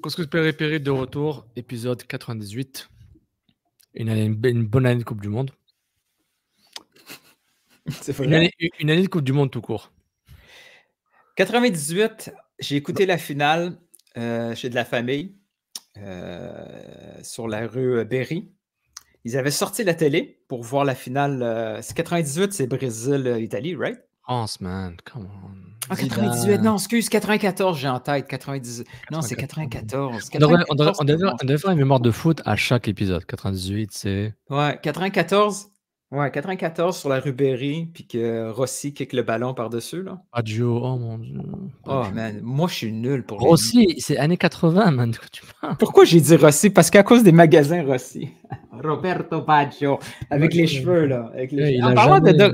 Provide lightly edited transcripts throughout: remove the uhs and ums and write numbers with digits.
Coscos Péripéri de retour, épisode 98. Une bonne année de Coupe du Monde. C'est vrai. Une année de Coupe du Monde tout court. 98, j'ai écouté la finale chez de la famille sur la rue Berry. Ils avaient sorti la télé pour voir la finale. C'est 98, c'est Brésil-Italie, right? France, man, come on. Ah, 98, non, excuse, 94, j'ai en tête. 98. Non, c'est 94. On devrait faire une mémoire de foot à chaque épisode. 98, c'est. Ouais, 94. Ouais, 94 sur la rue Berry, puis que Rossi kick le ballon par-dessus, là. Baggio, oh mon Dieu. Oh, man, moi, je suis nul pour Rossi, c'est années 80, man. Tu parles. Pourquoi j'ai dit Rossi? Parce qu'à cause des magasins Rossi. Roberto Baggio, avec les cheveux, là. Avec les cheveux. En parlant de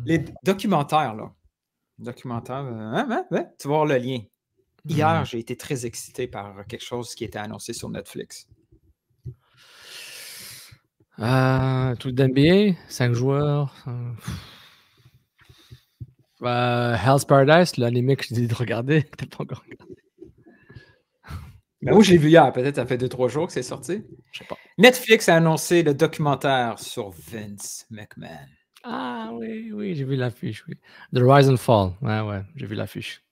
les documentaires, là. Documentaires, tu vas voir le lien. Hier, j'ai été très excité par quelque chose qui était annoncé sur Netflix. Truc d'NBA, 5 joueurs. Hell's Paradise, l'anime que je t'ai dit de regarder, t'as pas encore regardé. Ben oui, je l'ai vu hier. Peut-être ça fait 2-3 jours que c'est sorti. Je sais pas. Netflix a annoncé le documentaire sur Vince McMahon. Ah oui, j'ai vu l'affiche, oui. The Rise and Fall. Ouais, j'ai vu l'affiche.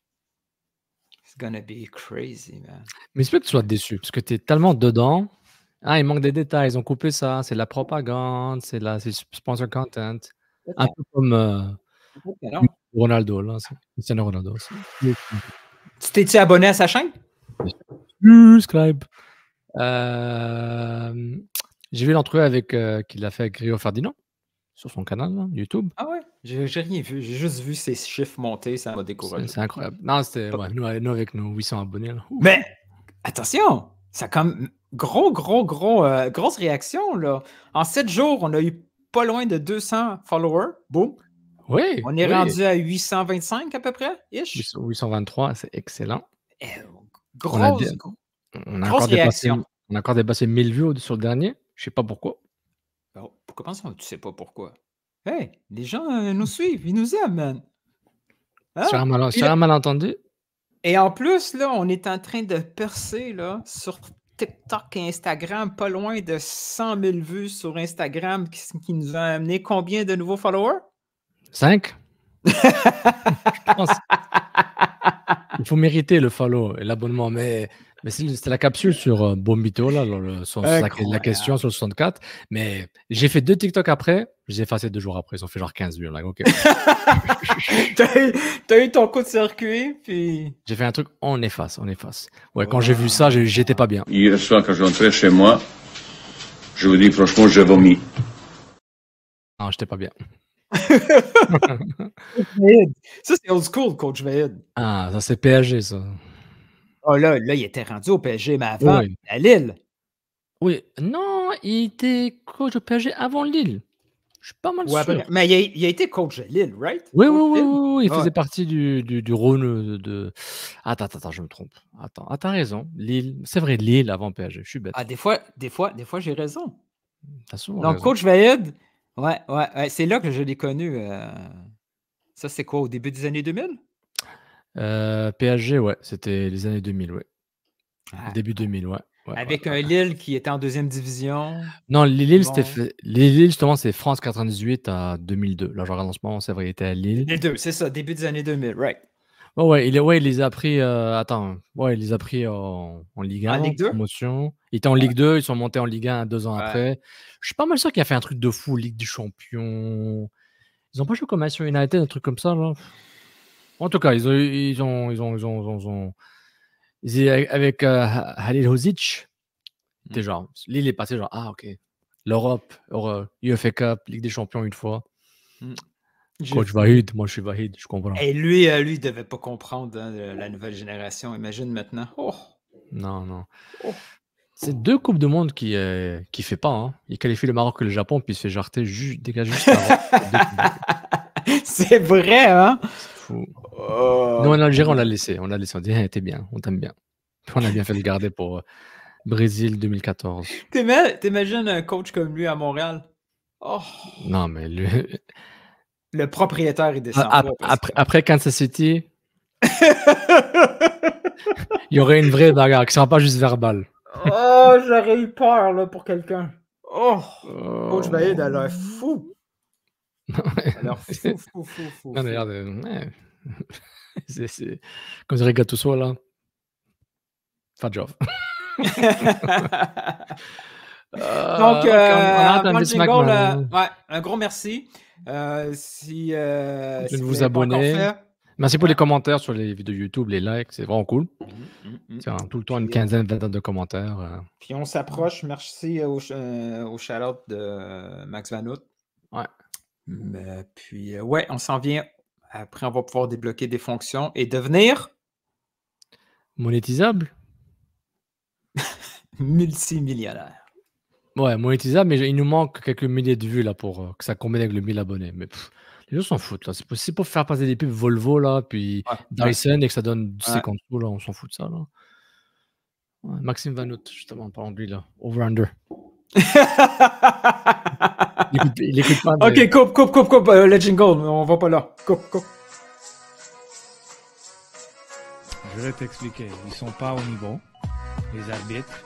It's gonna be crazy, man. Mais j'espère que tu sois déçu, parce que tu es tellement dedans. Ah, il manque des détails, ils ont coupé ça, c'est de la propagande, c'est sponsor content. Un peu comme Ronaldo, là. Cristiano Ronaldo aussi. Tu t'es-tu abonné à sa chaîne? Subscribe. J'ai vu l'entrevue avec qu'il a fait avec Rio Ferdinand sur son canal, là, YouTube. Ah ouais? J'ai rien vu. J'ai juste vu ses chiffres monter, ça m'a découragé. C'est incroyable. Non, c'était nous avec nos 800 abonnés. Là. Mais attention, ça a comme grosse réaction, là. En 7 jours, on a eu pas loin de 200 followers. Boum. Oui. On est rendu à 825 à peu près, ish. 823, c'est excellent. Grosse réaction. On a encore dépassé 1000 vues sur le dernier. Je sais pas pourquoi. Comment ça, tu sais pas pourquoi? Hey, les gens nous suivent, ils nous aiment, man. Hein? C'est un malentendu. Et en plus, là, on est en train de percer là, sur TikTok et Instagram, pas loin de 100 000 vues sur Instagram, qui nous a amené combien de nouveaux followers? 5. Je pense. Il faut mériter le follow et l'abonnement, mais c'était la capsule sur Bombito, là, la question sur le 64. Mais j'ai fait 2 TikTok après, je les ai effacés 2 jours après. Ils ont fait genre 15 vues. Like, okay. T'as eu ton coup de circuit, puis. J'ai fait un truc, on efface. Ouais, quand j'ai vu ça, j'étais pas bien. Hier soir, quand je rentrais chez moi, je vous dis franchement, j'ai vomi. Non, j'étais pas bien. Ça, c'est old school, Coach Vahid. Ah, ça, c'est PSG, ça. Oh là, il était rendu au PSG, mais avant, à Lille. Oui, non, il était coach au PSG avant Lille. Je suis pas mal sûr. Mais il a été coach de Lille, right? Oui, il faisait partie du Rhône de... Attends, je me trompe. Attends, t'as raison. Lille, c'est vrai, Lille avant PSG, je suis bête. Ah, des fois, j'ai raison. T'as souvent Donc, raison. Coach Vahid, ouais, c'est là que je l'ai connu. Ça, c'est quoi, au début des années 2000? PSG, ouais, c'était les années 2000, ouais. Début 2000, ouais. Avec un Lille qui était en 2e division. Non, Lille, Lille, justement, c'est France 98 à 2002. Là, je regarde en ce moment, c'est vrai, il était à Lille. Les deux, c'est ça, début des années 2000, right. Il les a pris. Il les a pris en Ligue 1, en Ligue 2? Promotion. Il était en Ligue 2, ils sont montés en Ligue 1 2 ans après. Je suis pas mal sûr qu'il a fait un truc de fou, Ligue des Champions. Ils ont pas joué comme Manchester United, un truc comme ça, là. En tout cas, avec Halil Hodzic, c'était genre, Lille est passé genre, ok, l'Europe, UEFA Cup, Ligue des Champions une fois. Coach Vahid, moi je suis Vahid, je comprends. Et lui, il devait pas comprendre la nouvelle génération, imagine maintenant. Oh. Non. Oh. C'est 2 Coupes du Monde qui fait pas. Hein. Il qualifie le Maroc et le Japon, puis il se fait jarter dégager juste avant. C'est vrai, hein? C'est fou. Nous, en Algérie, on l'a laissé. On dit, t'es bien, on t'aime bien. Puis on a bien fait de le garder pour Brésil 2014. T'imagines un coach comme lui à Montréal? Oh. Non, mais le propriétaire, il descend après Kansas City. Il y aurait une vraie bagarre qui ne sera pas juste verbale. Oh, j'aurais eu peur là, pour quelqu'un. Oh, Coach Vaïd a l'air fou. Il a l'air fou. Non, mais regarde, c'est comme dirait Gattuso, là. Fat job. Donc, un gros merci. Si vous vous abonnez. Merci pour les commentaires sur les vidéos YouTube, les likes, c'est vraiment cool. C'est tout le temps une quinzaine, vingtaine de commentaires. Puis on s'approche. Merci au shout-out de Max Vanout. Ouais. Puis, on s'en vient. Après, on va pouvoir débloquer des fonctions et devenir monétisable. Multimillionnaire. Ouais, monétisable, mais il nous manque quelques milliers de vues là pour que ça combine avec le 1000 abonnés. Mais les gens s'en foutent là. C'est pour faire passer des pubs Volvo là, puis Dyson et que ça donne 50 sous là, on s'en fout de ça là. Ouais, Maxime Vanout, justement, en parlant de lui là. Over-under. il écoute pas. Ok, coupe, le jingle, on va pas là. Coupe. Je vais t'expliquer, ils sont pas au niveau, les arbitres.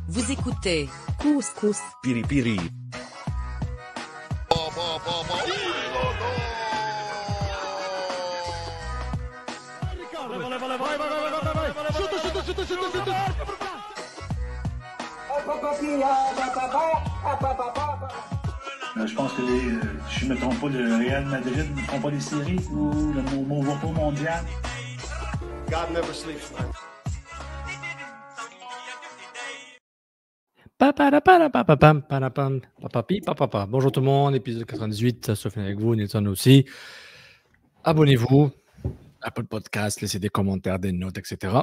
Vous écoutez Couscous Piri Piri. Je pense que je ne me trompe pas, le Real Madrid ne font pas les séries ou le Movo mondial. God never sleeps. Bonjour tout le monde, épisode 98, Sophie avec vous, Nelson aussi. Abonnez-vous, Apple Podcast, laissez des commentaires, des notes, etc.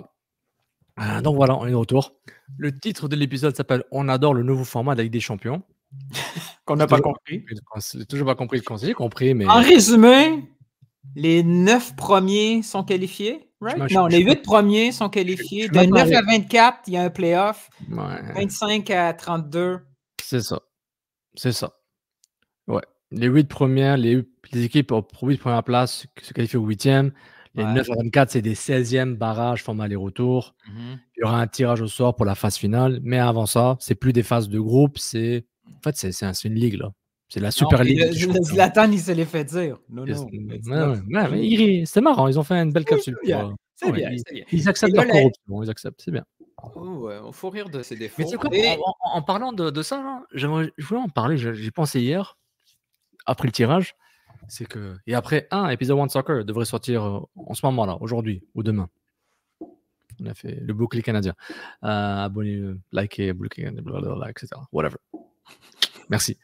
Donc voilà, on est de retour. Le titre de l'épisode s'appelle On adore le nouveau format de la Ligue des Champions. Qu'on n'a pas compris. J'ai toujours pas compris le conseil, j'ai compris, mais... En résumé, les 9 premiers sont qualifiés, right? Non, les 8 premiers sont qualifiés. De 9 à 24, il y a un playoff. 25 à 32. C'est ça. Ouais. Les 8 premières, les équipes pour 8 premières places se qualifient au 8e. Les 9 à 24, c'est des 16e barrages, format aller-retour. Il y aura un tirage au sort pour la phase finale. Mais avant ça, c'est plus des phases de groupe. C'est une ligue, là. C'est la Super League. Zlatan, il se les fait dire. Non. C'est marrant. Ils ont fait une belle capsule. C'est bien. Ils acceptent leur corruption. Ils acceptent, c'est bien. Il faut rire de ses défauts. Mais c'est quoi, en parlant de ça, là, je voulais en parler. J'ai pensé hier, après le tirage. C'est que... Et après, épisode One Soccer devrait sortir en ce moment-là, aujourd'hui ou demain. On a fait le bouclier canadien. Abonnez, likez, bouclier, blablabla, etc. Whatever. Merci.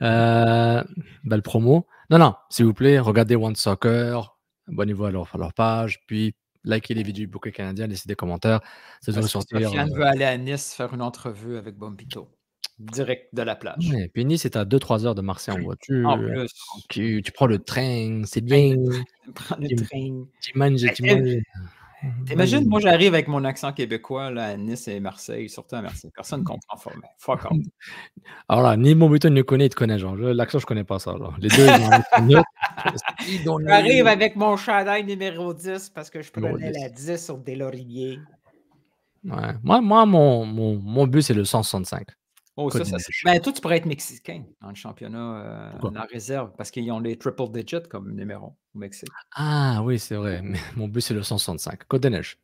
Belle promo. Non, s'il vous plaît, regardez One Soccer, abonnez-vous à leur page, puis likez les vidéos du bouclier canadien, laissez des commentaires. Ça devrait sortir. Sofiane veut aller à Nice faire une entrevue avec Bombito. Direct de la plage. Ouais, puis Nice est à 2-3 heures de Marseille en voiture. En plus. Tu prends le train, c'est bien. Prends le train. Tu manges. T'imagines, moi j'arrive avec mon accent québécois là, à Nice et Marseille, surtout à Marseille. Personne ne comprend pas, mais fuck off. Alors là, ni Bombito ne le connaît, il te connaît, genre. L'accent, je connais pas ça. Genre. Les deux, J'arrive avec mon chandail numéro 10 parce que je prenais la 10 sur Deslauriers. Ouais. Moi mon but, c'est le 165. Oh, ça c'est... Ben, toi, tu pourrais être mexicain dans le championnat en réserve parce qu'ils ont les triple digits comme numéro au Mexique. Ah oui, c'est vrai. Mais mon but, c'est le 165. Côte des Neiges.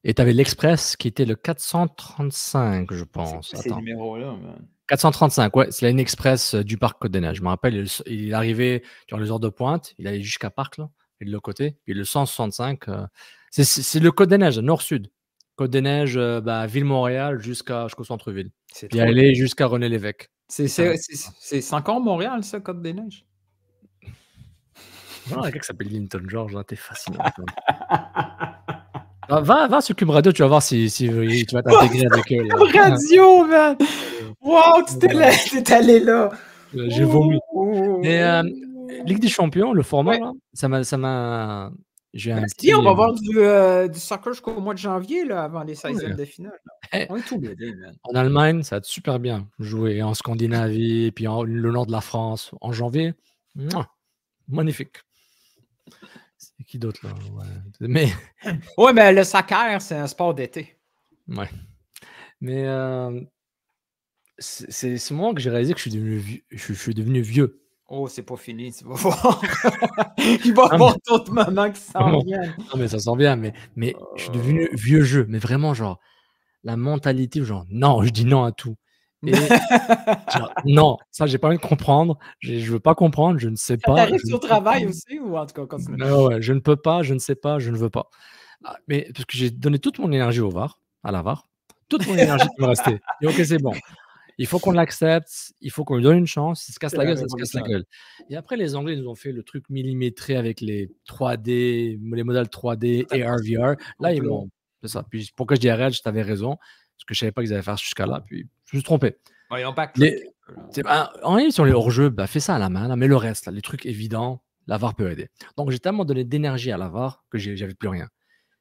Et tu avais l'Express qui était le 435, je pense. C'est ces numéros-là, man. 435, ouais. C'est la ligne Express du parc Côte des Neiges. Je me rappelle, il est arrivé durant les heures de pointe. Il allait jusqu'à Parc, là, et de l'autre côté. Puis le 165, c'est le Côte des Neiges, nord-sud. Côte des Neiges, Ville-Montréal jusqu'au centre-ville. Puis aller jusqu'à René-Lévesque. C'est encore Montréal, ça, Côte des Neiges? Voilà, un gars qui s'appelle Linton George, hein, t'es fascinant. Va sur Cube Radio, tu vas voir si tu vas t'intégrer avec eux. Cube Radio, man! Wow, tu t'es allé là! J'ai vomi. Mais Ligue des Champions, le format, là, ça m'a... On va voir du soccer jusqu'au mois de janvier, là, avant les 16e de finale. On est tout bébé, man. En Allemagne, ça va être super bien jouer. En Scandinavie, puis le nord de la France, en janvier. Magnifique. C'est qui d'autre, là? Ouais. Mais... Oui, mais le soccer, c'est un sport d'été. Ouais. Mais c'est ce moment que j'ai réalisé que je suis devenu vieux. Oh, c'est pas fini, tu vas voir. Il va y avoir d'autres moments qui s'en viennent. Non, mais ça sent bien, mais je suis devenu vieux jeu, mais vraiment, genre, la mentalité, genre, non, je dis non à tout. Et genre, non, ça, j'ai pas envie de comprendre. Je veux pas comprendre, je ne sais pas. T'arrives sur le travail aussi, ou en tout cas, continue? Ouais, je ne peux pas, je ne sais pas, je ne veux pas. Mais parce que j'ai donné toute mon énergie au VAR, à la VAR. Toute mon énergie qui me restait. Et ok, c'est bon. Il faut qu'on l'accepte, il faut qu'on lui donne une chance. Il se casse la gueule, ça se casse la gueule. Et après, les Anglais nous ont fait le truc millimétré avec les 3D, les modèles 3D, AR, VR. Là, ils m'ont. C'est ça. Puis pourquoi je dis arrête, je t'avais raison. Parce que je savais pas qu'ils allaient faire jusqu'à là. Puis je me suis trompé. Ouais, ils ont pas en ligne, sur les hors-jeux, fais ça à la main. Là, mais le reste, là, les trucs évidents, la VAR peut aider. Donc, j'ai tellement donné d'énergie à la VAR que j'avais plus rien.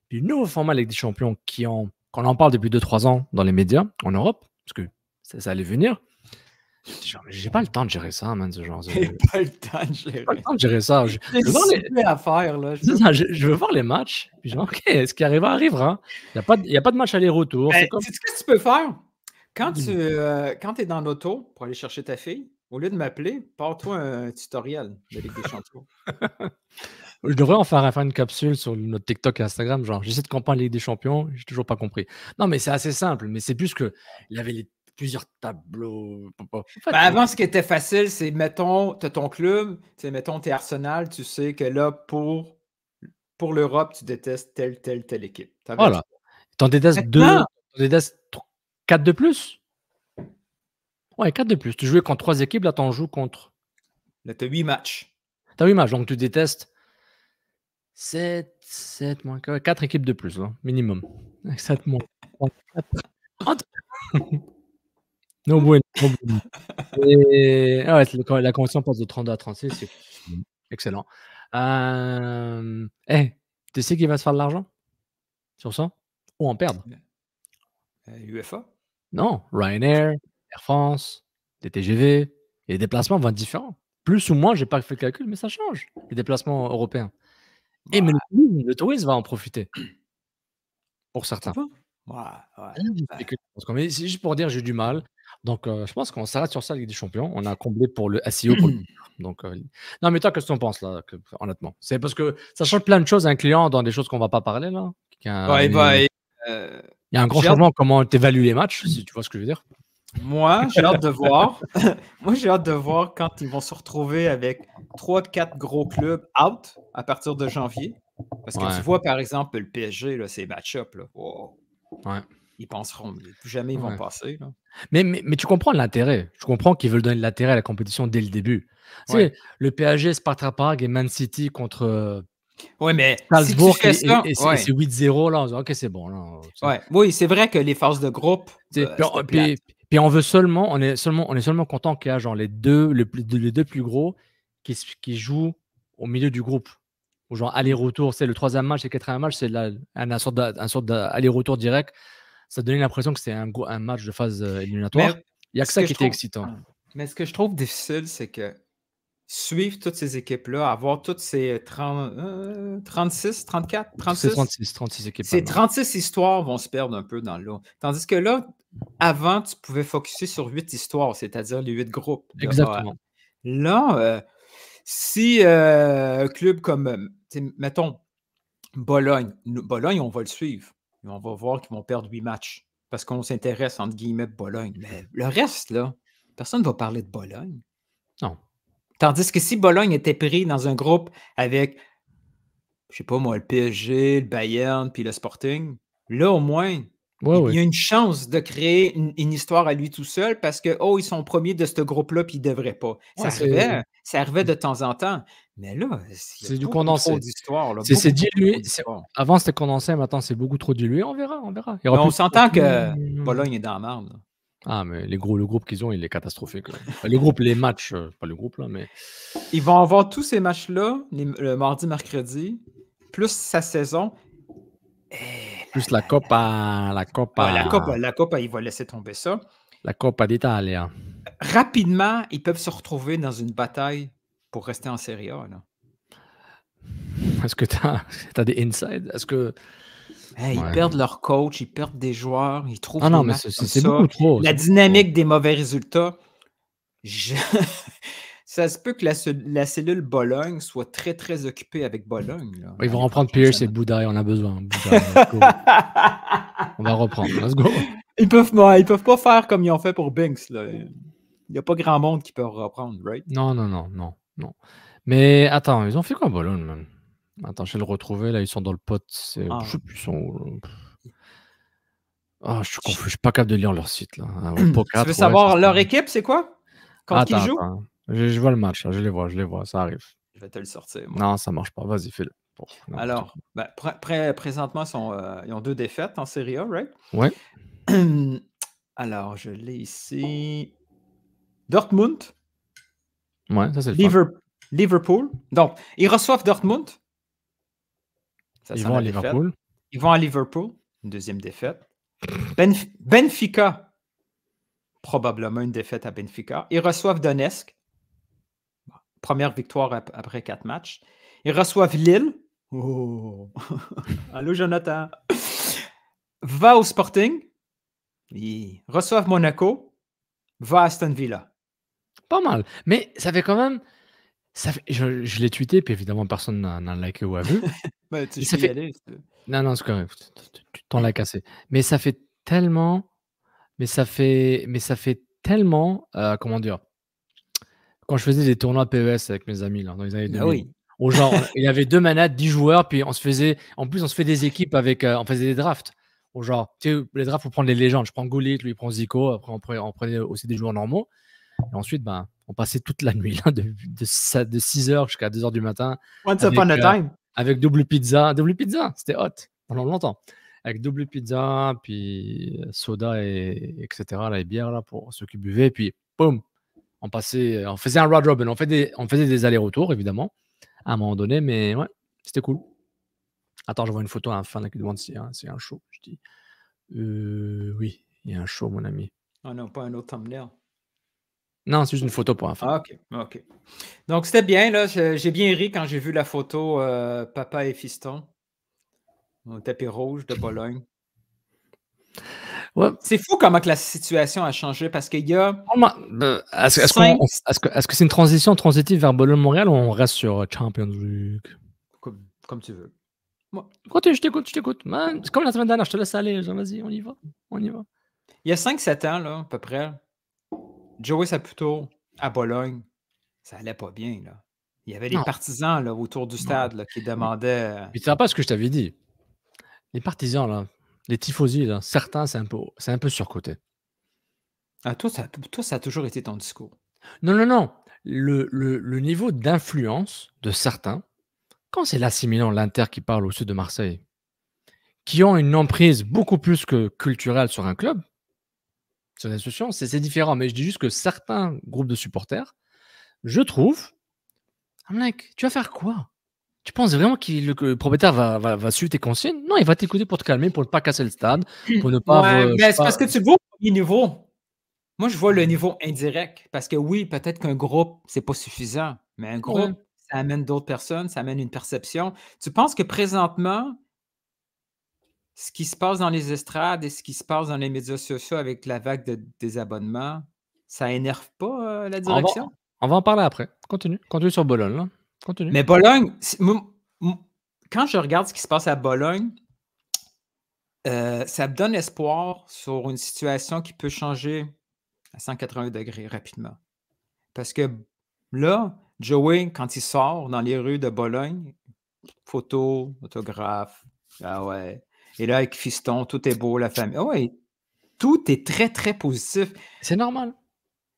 Puis le nouveau format avec des champions qu'on en parle depuis 2-3 ans dans les médias en Europe, parce que ça allait venir. J'ai pas le temps de gérer ça, man. J'ai pas le temps de gérer. Pas le temps de gérer ça. Je veux voir les matchs. Puis genre, ok, ce qui arrivera. Il n'y a pas de match aller-retour. Ben, sais-tu ce que tu peux faire? Quand tu es dans l'auto pour aller chercher ta fille, au lieu de m'appeler, pars-toi un tutoriel de Ligue des Champions. Je devrais en faire une capsule sur notre TikTok et Instagram. Genre, j'essaie de comprendre la Ligue des Champions, j'ai toujours pas compris. Non, mais c'est assez simple. Mais c'est plus que il y avait plusieurs tableaux. En fait, avant, ce qui était facile, c'est, mettons, tu as ton club, mettons, tu es Arsenal, tu sais que là, pour l'Europe, tu détestes telle équipe. Voilà. Tu en détestes 4 de plus? Ouais, 4 de plus. Tu jouais contre 3 équipes, là, tu en joues contre. Là, tu as 8 matchs. Tu as 8 matchs, donc tu détestes 7 moins 4 équipes de plus, là, minimum. 7 moins 4. No bueno. Et la conversion passe de 32 à 36, c'est excellent. Tu sais qui va se faire de l'argent sur ça? Ou en perdre? UEFA? Non, Ryanair, Air France, les TGV, et les déplacements vont être différents. Plus ou moins, j'ai pas fait le calcul, mais ça change, les déplacements européens. Et mais le tourisme va en profiter. Pour certains. Mais c'est juste pour dire, j'ai du mal. Donc, je pense qu'on s'arrête sur ça, Ligue des Champions. On a comblé pour le SEO. Donc, non, mais toi, qu'est-ce que tu en penses, là, honnêtement? C'est parce que ça change plein de choses à un client dans des choses qu'on va pas parler, là. Il y a un grand changement comment tu évalues les matchs, si tu vois ce que je veux dire. Moi, j'ai hâte de voir. Moi, j'ai hâte de voir quand ils vont se retrouver avec 3-4 gros clubs out à partir de janvier. Parce que tu vois, par exemple, le PSG, là, ces match-ups, là, wow. Ils penseront, plus jamais ils vont passer. Là. Mais tu comprends l'intérêt. Je comprends qu'ils veulent donner de l'intérêt à la compétition dès le début. Tu sais, le PSG, Sparta Prague et Man City contre mais Salzbourg, si c'est 8-0, là, on dit, ok, c'est bon. Là, oui, c'est vrai que les phases de groupe. Puis on est seulement content qu'il y a genre les deux plus gros qui jouent au milieu du groupe. Ou genre aller-retour, c'est le 3e match et le 4e match, c'est un sorte d'aller-retour direct. Ça donnait l'impression que c'était un match de phase éliminatoire. Il n'y a que ça qui était excitant. Mais ce que je trouve difficile, c'est que suivre toutes ces équipes-là, avoir toutes ces 36, 34, 36 équipes. Ces 36 histoires vont se perdre un peu dans l'eau. Tandis que là, avant, tu pouvais focusser sur 8 histoires, c'est-à-dire les 8 groupes. Exactement. Là, si un club comme, mettons, Bologne, on va le suivre. On va voir qu'ils vont perdre 8 matchs parce qu'on s'intéresse, entre guillemets, Bologne. Mais le reste, là, personne ne va parler de Bologne. Non. Tandis que si Bologne était pris dans un groupe avec, je sais pas moi, le PSG, le Bayern, puis le Sporting, là, au moins, il y a une chance de créer une histoire à lui tout seul parce que, ils sont premiers de ce groupe-là, puis ils ne devraient pas. Ça arrivait de temps en temps. Mais là, c'est du condensé. C'est dilué. Avant, c'était condensé. Maintenant, c'est beaucoup trop dilué. On verra. On s'entend que Bologne est dans la merde. Ah, mais le groupe qu'ils ont, il est catastrophique. Le groupe, les matchs, pas le groupe, là, mais... Ils vont avoir tous ces matchs-là, le mardi, mercredi, plus sa saison. Plus la Coppa. La Coppa, il va laisser tomber ça. La Coppa d'Italia. Rapidement, ils peuvent se retrouver dans une bataille pour rester en Serie A. Là. Est-ce que tu as des insides? Est-ce que... Hey, ils perdent leur coach, ils perdent des joueurs, ils trouvent Ah non, des mais matchs c'est comme c'est ça. beaucoup trop. La C'est beaucoup trop. dynamique des mauvais résultats, je- ça se peut que la cellule Bologne soit très, très occupée avec Bologne. Là, Ils dans vont les reprendre prochaines Pierce et semaines. Boudaille, on a besoin. Boudaille, let's go. On va reprendre, let's go. Ils peuvent pas faire comme ils ont fait pour Binks. Là. Il n'y a pas grand monde qui peut reprendre, right? Non. Mais attends, ils ont fait quoi, Bologne, man? Attends, je vais le retrouver, là, ils sont dans le pot. Ah. Je sais plus, ils sont où, là. Ah, je suis confus, je suis pas capable de lire leur site, là. Ah, ouais, pot Tu 4, veux ouais, savoir c'est ça. leur équipe, c'est quoi? Contre qui ils Attends, jouent? attends. Je vois le match, là, je les vois, ça arrive. Je vais te le sortir. Moi. Non, ça marche pas, vas-y, fais-le. Bon, Alors, présentement, ils ont 2 défaites en Serie A, right? Ouais. Alors, je l'ai ici. Dortmund. Ouais, ça c'est le fun. Liverpool. Donc, ils reçoivent Dortmund. Ça Ils sent vont la à défaite. Liverpool. Ils vont à Liverpool. Une deuxième défaite. Benfica. Probablement une défaite à Benfica. Ils reçoivent Donetsk. Première victoire après 4 matchs. Ils reçoivent Lille. Oh. Allô, Jonathan. Va au Sporting. Ils reçoivent Monaco. Va à Aston Villa. Pas mal. Mais ça fait quand même. Je l'ai tweeté, puis évidemment, personne n'a liké ou a vu. Ben, tu ça peux y fait- aller. Non, c'est correct. Tu t'en l'as cassé. Mais ça fait tellement. Tellement. Comment dire? Quand je faisais des tournois PES avec mes amis, là, dans les années 2000. Ah oui. Au genre, il y avait 2 manettes, 10 joueurs, puis on se faisait. En plus, on se fait des équipes avec. On faisait des drafts. Au genre, tu sais, les drafts, on prend les légendes. Je prends Gullit, lui, il prend Zico. Après, on prenait aussi des joueurs normaux. Et ensuite, ben, on passait toute la nuit, là, de 6h jusqu'à 2h du matin. Once upon a time. Avec double pizza. Double pizza, c'était hot pendant longtemps. Avec double pizza, puis soda, etc. Là, et bière, là, pour ceux qui buvaient. Puis, boum, on faisait un round robin. On faisait des allers-retours, évidemment, à un moment donné. Mais ouais, c'était cool. Attends, je vois une photo à la fin là, qui demande si c'est un show. Je dis, oui, il y a un show, mon ami. Oh non, pas un autre thumbnail. Non, c'est juste une photo pour la fin. Ah, OK. Donc, c'était bien, là. J'ai bien ri quand j'ai vu la photo papa et fiston au tapis rouge de Bologne. Ouais. C'est fou comment que la situation a changé parce qu'il y a... Est-ce que c'est une transition transitive vers Bologne-Montréal ou on reste sur Champions League? Comme tu veux. Je t'écoute. Man, c'est comme la semaine dernière, je te laisse aller. Vas-y, on y va. Il y a 5-7 ans, là, à peu près, Joey Saputo à Bologne, ça allait pas bien, là. Il y avait des partisans là, autour du stade là, qui demandaient... Mais tu ne sais pas ce que je t'avais dit. Les partisans, là, les tifosi, là, certains, c'est un peu surcoté. Ah, toi, ça a toujours été ton discours. Non. Le niveau d'influence de certains, quand c'est l'AC Milan, l'Inter qui parle au sud de Marseille, qui ont une emprise beaucoup plus que culturelle sur un club, sur l'institution, c'est différent. Mais je dis juste que certains groupes de supporters, je trouve, mec, tu vas faire quoi? Tu penses vraiment que le propriétaire va suivre tes consignes? Non, il va t'écouter pour te calmer, pour ne pas casser le stade, pour ne pas... mais c'est parce que tu le vois au premier niveau. Moi, je vois le niveau indirect. Parce que oui, peut-être qu'un groupe, c'est pas suffisant. Mais un groupe, ça amène d'autres personnes, ça amène une perception. Tu penses que présentement, ce qui se passe dans les estrades et ce qui se passe dans les médias sociaux avec la vague de désabonnements, ça énerve pas la direction? On va en parler après. Continue sur Bologne. Là. Continue. Mais Bologne, quand je regarde ce qui se passe à Bologne, ça me donne espoir sur une situation qui peut changer à 180 degrés rapidement. Parce que là, Joey, quand il sort dans les rues de Bologne, photo, autographe, ah ouais. Et là, avec fiston, tout est beau, la famille. Ah ouais, tout est très, très positif. C'est normal.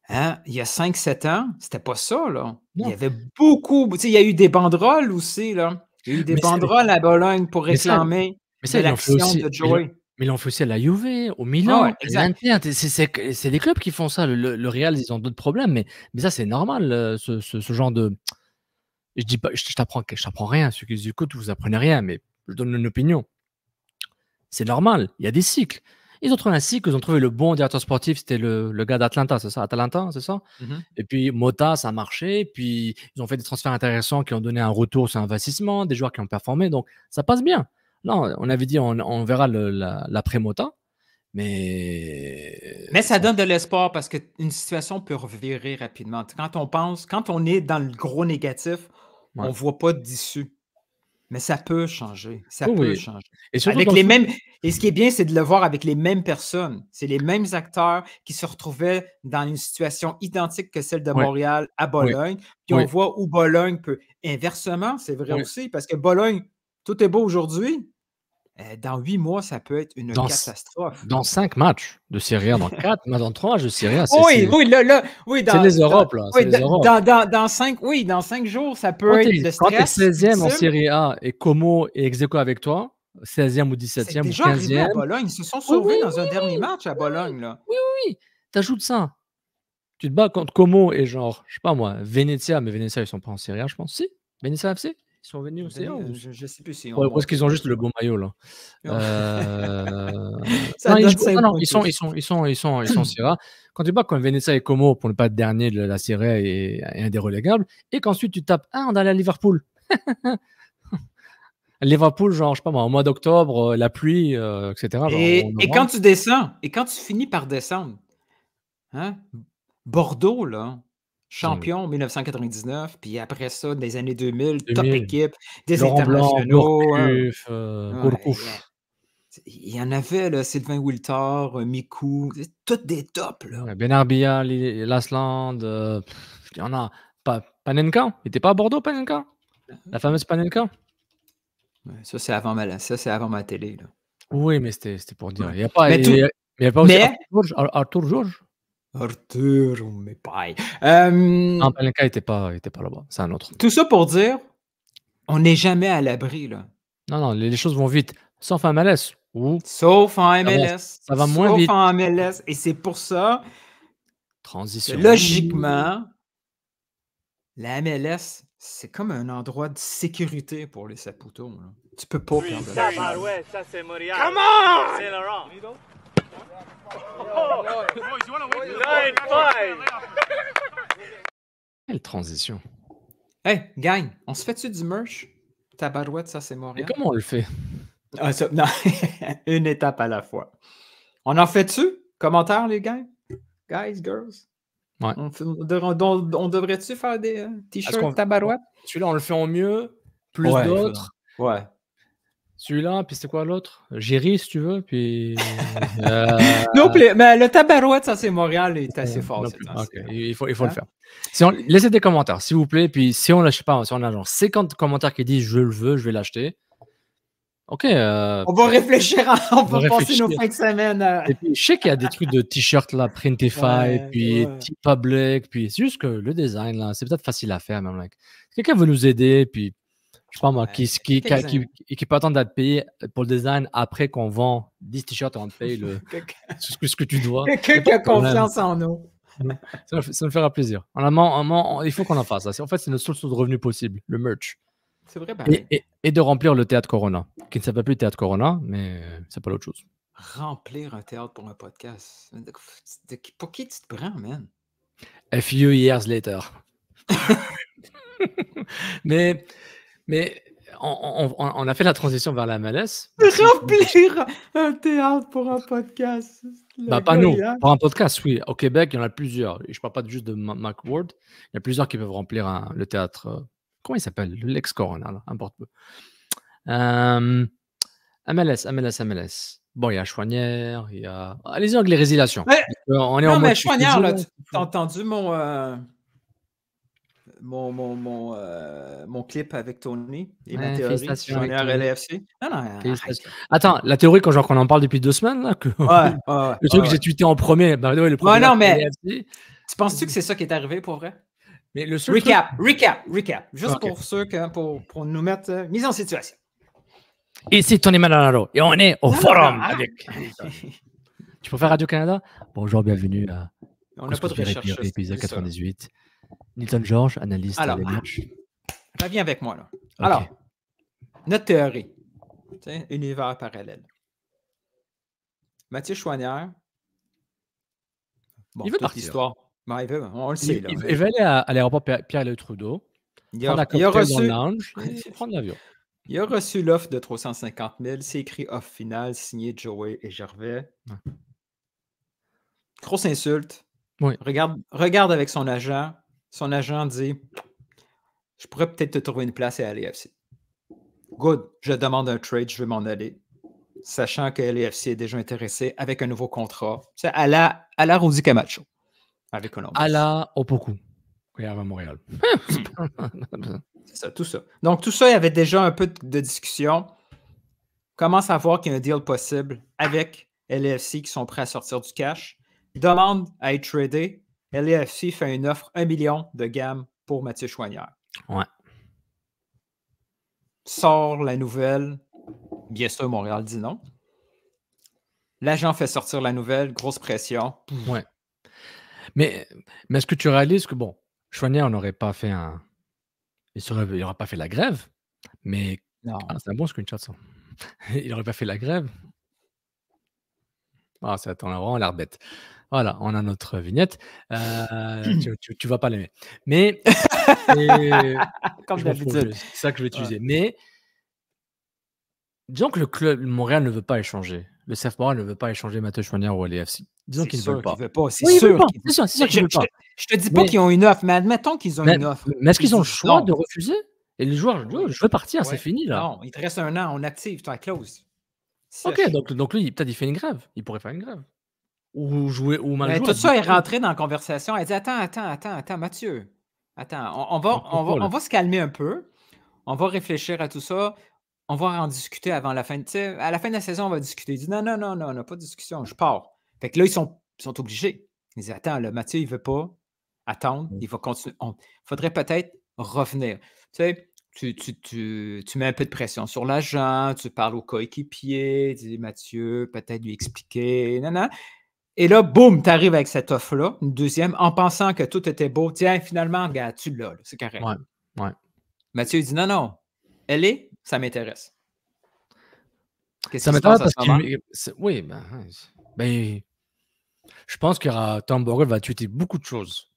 Hein? Il y a 5-7 ans, c'était pas ça, là. Non. Il y avait beaucoup... Tu sais, il y a eu des banderoles aussi, là. Il y a eu des banderoles à Bologne pour réclamer l'action de Joey. Mais ils l'ont fait aussi à la Juve, au Milan, à l'Inter. C'est des clubs qui font ça. Le Real, ils ont d'autres problèmes, mais ça, c'est normal, ce genre de... Je dis pas, je t'apprends rien. Ceux qui écoutent, vous apprenez rien, mais je donne une opinion. C'est normal, il y a des cycles. Ils ont trouvé un cycle, ils ont trouvé le bon directeur sportif, c'était le gars d'Atlanta, c'est ça? Atalanta, c'est ça? Et puis Mota, ça a marché. Puis ils ont fait des transferts intéressants qui ont donné un retour sur investissement, des joueurs qui ont performé. Donc ça passe bien. Non, on avait dit on verra l'après-Mota. Mais ça donne de l'espoir parce qu'une situation peut revirer rapidement. Quand on est dans le gros négatif, on ne voit pas d'issue. Mais ça peut changer. Ça peut changer. Et ce qui est bien, c'est de le voir avec les mêmes personnes. C'est les mêmes acteurs qui se retrouvaient dans une situation identique que celle de Montréal à Bologne. Puis on voit où Bologne peut. Inversement, c'est vrai aussi, parce que Bologne, tout est beau aujourd'hui. Dans 8 mois, ça peut être une catastrophe. Dans 5 matchs de Serie A, dans 4, dans 3 matchs de Serie A. C'est les Europes, là. Dans 5 jours, ça peut être le stress. Quand tu es 16e en Serie A et Como est ex-aequo avec toi, 16e ou 17e ou 15e. À Bologne. Ils se sont sauvés dans un dernier match à Bologne. Là. Oui. T'ajoutes ça. Tu te bats contre Como et genre, je sais pas moi, Venezia, mais Venezia, ils sont pas en Serie A, je pense. Si, Venezia FC. Ils sont venus aussi. Je ne sais plus si. Parce qu'ils ont juste le bon maillot là. Ils sont Serie A. Quand tu bats comme Venezia et Como pour ne pas être dernier de la Serie A et un des relégables, et qu'ensuite tu tapes on allait à Liverpool. Liverpool, genre, je sais pas moi, au mois d'octobre, la pluie, etc. Genre, et quand tu descends, et quand tu finis par descendre, hein, Bordeaux, là. Champion en 1999, puis après ça, des années 2000, top équipe, des internationaux. Il y en avait, là, Sylvain Wiltord, Mikou, toutes des tops. Benarbia, Lasland, il y en a. Panenka, il n'était pas à Bordeaux, Panenka? La fameuse Panenka? Ça, c'est avant ma télé. Là. Oui, mais c'était pour dire. Il n'y a pas aussi Arthur Georges? Arthur, mes pailles. Non, Panenka n'était pas là-bas. C'est un autre. Tout ça pour dire, on n'est jamais à l'abri. Là. Non, les choses vont vite. Sauf en MLS. Sauf en MLS. Ça va moins vite. Sauf en MLS. Et c'est pour ça Transition. Logiquement, la MLS, c'est comme un endroit de sécurité pour les Saputo. Là. Tu peux pas perdre la chance. Ouais, ça c'est Montréal. Come on! C'est Laurent. Quelle transition. Hey, gang, on se fait-tu du merch? Tabarouette, ça c'est Montréal. Et comment on le fait? Non, une étape à la fois. On en fait-tu? Commentaires, les gars? Guys, girls? Ouais. On devrait-tu faire des t-shirts Tabarouette? Celui-là, on le fait en mieux, plus d'autres. Ouais. Celui-là, puis c'est quoi l'autre? Géry, si tu veux, puis... mais le Tabarouette, ça c'est Montréal, est assez fort. Il faut le faire. Laissez des commentaires, s'il vous plaît, puis si on a genre 50 commentaires qui disent « je le veux, je vais l'acheter », ok. On va réfléchir, on va passer nos fins de semaine. Et puis, je sais qu'il y a des trucs de t-shirts là, Printify, puis T-Public, puis c'est juste que le design là, c'est peut-être facile à faire même. Like. Quelqu'un veut nous aider, puis je sais pas moi, qui peut attendre d'être payé pour le design après qu'on vend 10 t-shirts et on te paye ce que tu dois. Quelqu'un qui a confiance en nous. Ça me fera plaisir. Il faut qu'on en fasse. En fait, c'est notre seule source de revenus possible, le merch. C'est vrai, et de remplir le théâtre Corona, qui ne s'appelle plus théâtre Corona, mais c'est pas l'autre chose. Remplir un théâtre pour un podcast. Pour qui tu te prends, man? A few years later. mais on a fait la transition vers la MLS. Remplir un théâtre pour un podcast. Pas nous. Pour un podcast, oui. Au Québec, il y en a plusieurs. Je ne parle pas juste de Mac Ward. Il y a plusieurs qui peuvent remplir le théâtre. Comment il s'appelle? L'ex-Corona, là. Importe peu. MLS. Bon, il y a Chouanière, il y a... Allez-y avec les résiliations. Mais Chouanière, là, tu as entendu mon clip avec Tony et ma théorie Chouanière LAFC? Attends, la théorie, qu'on en parle depuis 2 semaines, là, le truc que j'ai tweeté en premier, le premier LAFC. Tu penses-tu que c'est ça qui est arrivé pour vrai? Mais le seul recap. Juste pour ceux pour nous mettre mise en situation. Ici Tony Malanaro et on est au forum avec. Tu peux faire Radio-Canada? Bonjour, bienvenue à. On n'a pas de recherche. Épisode 98. Nilton Georges, analyste des matchs. Reviens avec moi là. Okay. Alors, notre théorie, univers parallèle. Mathieu Choinière. Bon, Il veut toute partir. l'histoire. Ben, on le sait. Là. Il va aller à l'aéroport Pierre-Éliott Trudeau, prendre un cocktail dans le lounge et prendre l'avion. Il a reçu l'offre de 350 000. C'est écrit offre finale, signé Joey et Gervais. Ouais. Grosse insulte. Oui. Regarde avec son agent. Son agent dit je pourrais peut-être te trouver une place à LAFC. Good. Je demande un trade, je veux m'en aller. Sachant que LAFC est déjà intéressé avec un nouveau contrat. C'est à la Rudy Camacho. Avec Columbus. À la Opoku. Oui, à Montréal. C'est ça, tout ça. Donc, tout ça, il y avait déjà un peu de discussion. Commence à voir qu'il y a un deal possible avec LAFC qui sont prêts à sortir du cash. Demande à être tradé. LAFC fait une offre 1 million de gamme pour Mathieu Choinière. Ouais. Sort la nouvelle. Bien sûr, Montréal dit non. L'agent fait sortir la nouvelle. Grosse pression. Ouais. Mais est-ce que tu réalises que, bon, Choinière n'aurait pas fait il n'aurait pas fait la grève, mais c'est un bon screenshot, ça. Il n'aurait pas fait la grève. Ah, ça t'en a vraiment l'air bête. Voilà, on a notre vignette. Tu vas pas l'aimer. Mais comme d'habitude. C'est ça que je vais utiliser. Ouais. Mais disons que le club Montréal ne veut pas échanger. Le CF Montréal ne veut pas échanger Mathieu Choinière au LAFC. Disons qu'ils ne veulent pas. C'est sûr qu'ils ne veulent pas. Je te dis pas qu'ils ont une offre, mais admettons qu'ils ont une offre. Mais est-ce qu'ils ont le choix de refuser? Et les joueurs, je veux partir, c'est fini là. Non, il te reste 1 an, on active, tu as close. Ok, donc lui, peut-être il fait une grève. Il pourrait faire une grève. Ou jouer, ou mal jouer. Tout ça est rentré dans la conversation. Elle dit attends, Mathieu. Attends, on va se calmer un peu. On va réfléchir à tout ça. On va en discuter avant la fin. À la fin de la saison, on va discuter. Il dit non, pas de discussion, je pars. Fait que là, ils sont obligés. Ils disent attends, là, Mathieu, il ne veut pas attendre. Il va continuer. Il faudrait peut-être revenir. Tu sais, tu mets un peu de pression sur l'agent, tu parles au coéquipier, tu dis Mathieu, peut-être lui expliquer. Non. Et là, boum, tu arrives avec cette offre-là, une deuxième, en pensant que tout était beau. Tiens, finalement, regarde, tu l'as, c'est correct. Ouais. Mathieu dit non. Ça m'intéresse. Ça m'intéresse parce que. Oui, ben, je pense que Tom Borrell va tweeter beaucoup de choses.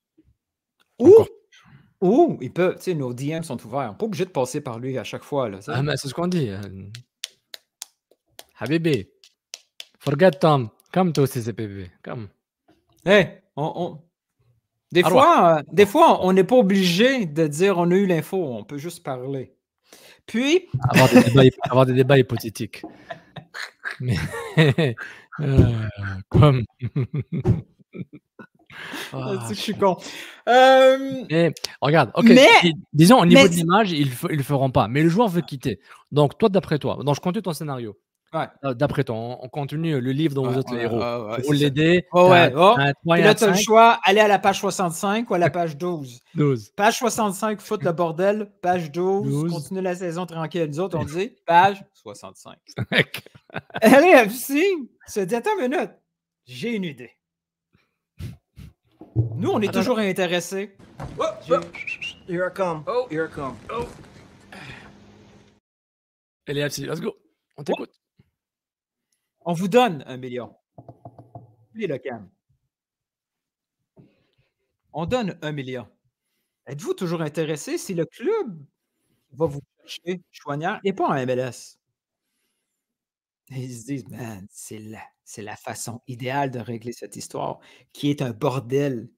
Ou il peut, tu sais, nos DM sont ouverts. Pas obligé de passer par lui à chaque fois. Là, mais c'est ce qu'on dit. Habibi, forget Tom. Come to CCPV. Come. Hey, des fois, on n'est pas obligé de dire on a eu l'info. On peut juste parler. Puis. Avoir des débats hypothétiques. Mais. Comme. Je suis con. Mais, regarde, ok. Disons, au niveau de l'image, ils le feront pas. Mais le joueur veut quitter. Donc, toi, d'après toi, donc je continue ton scénario. Ouais. D'après toi, on continue le livre dont vous êtes le héros. Pour l'aider. Là, tu as le choix, aller à la page 65 ou à la page 12. 12. Page 65, foot le bordel. Page 12, continue la saison tranquille. Nous autres, on dit page 65. LAFC se dit attends une minute, j'ai une idée. Nous, on est toujours intéressés. Here I come. Here I come. LAFC, let's go. On t'écoute. On vous donne 1 million. Oubliez le cam. On donne 1 million. Êtes-vous toujours intéressé si le club va vous chercher Choinière et pas en MLS? Et ils se disent, man, c'est la façon idéale de régler cette histoire qui est un bordel,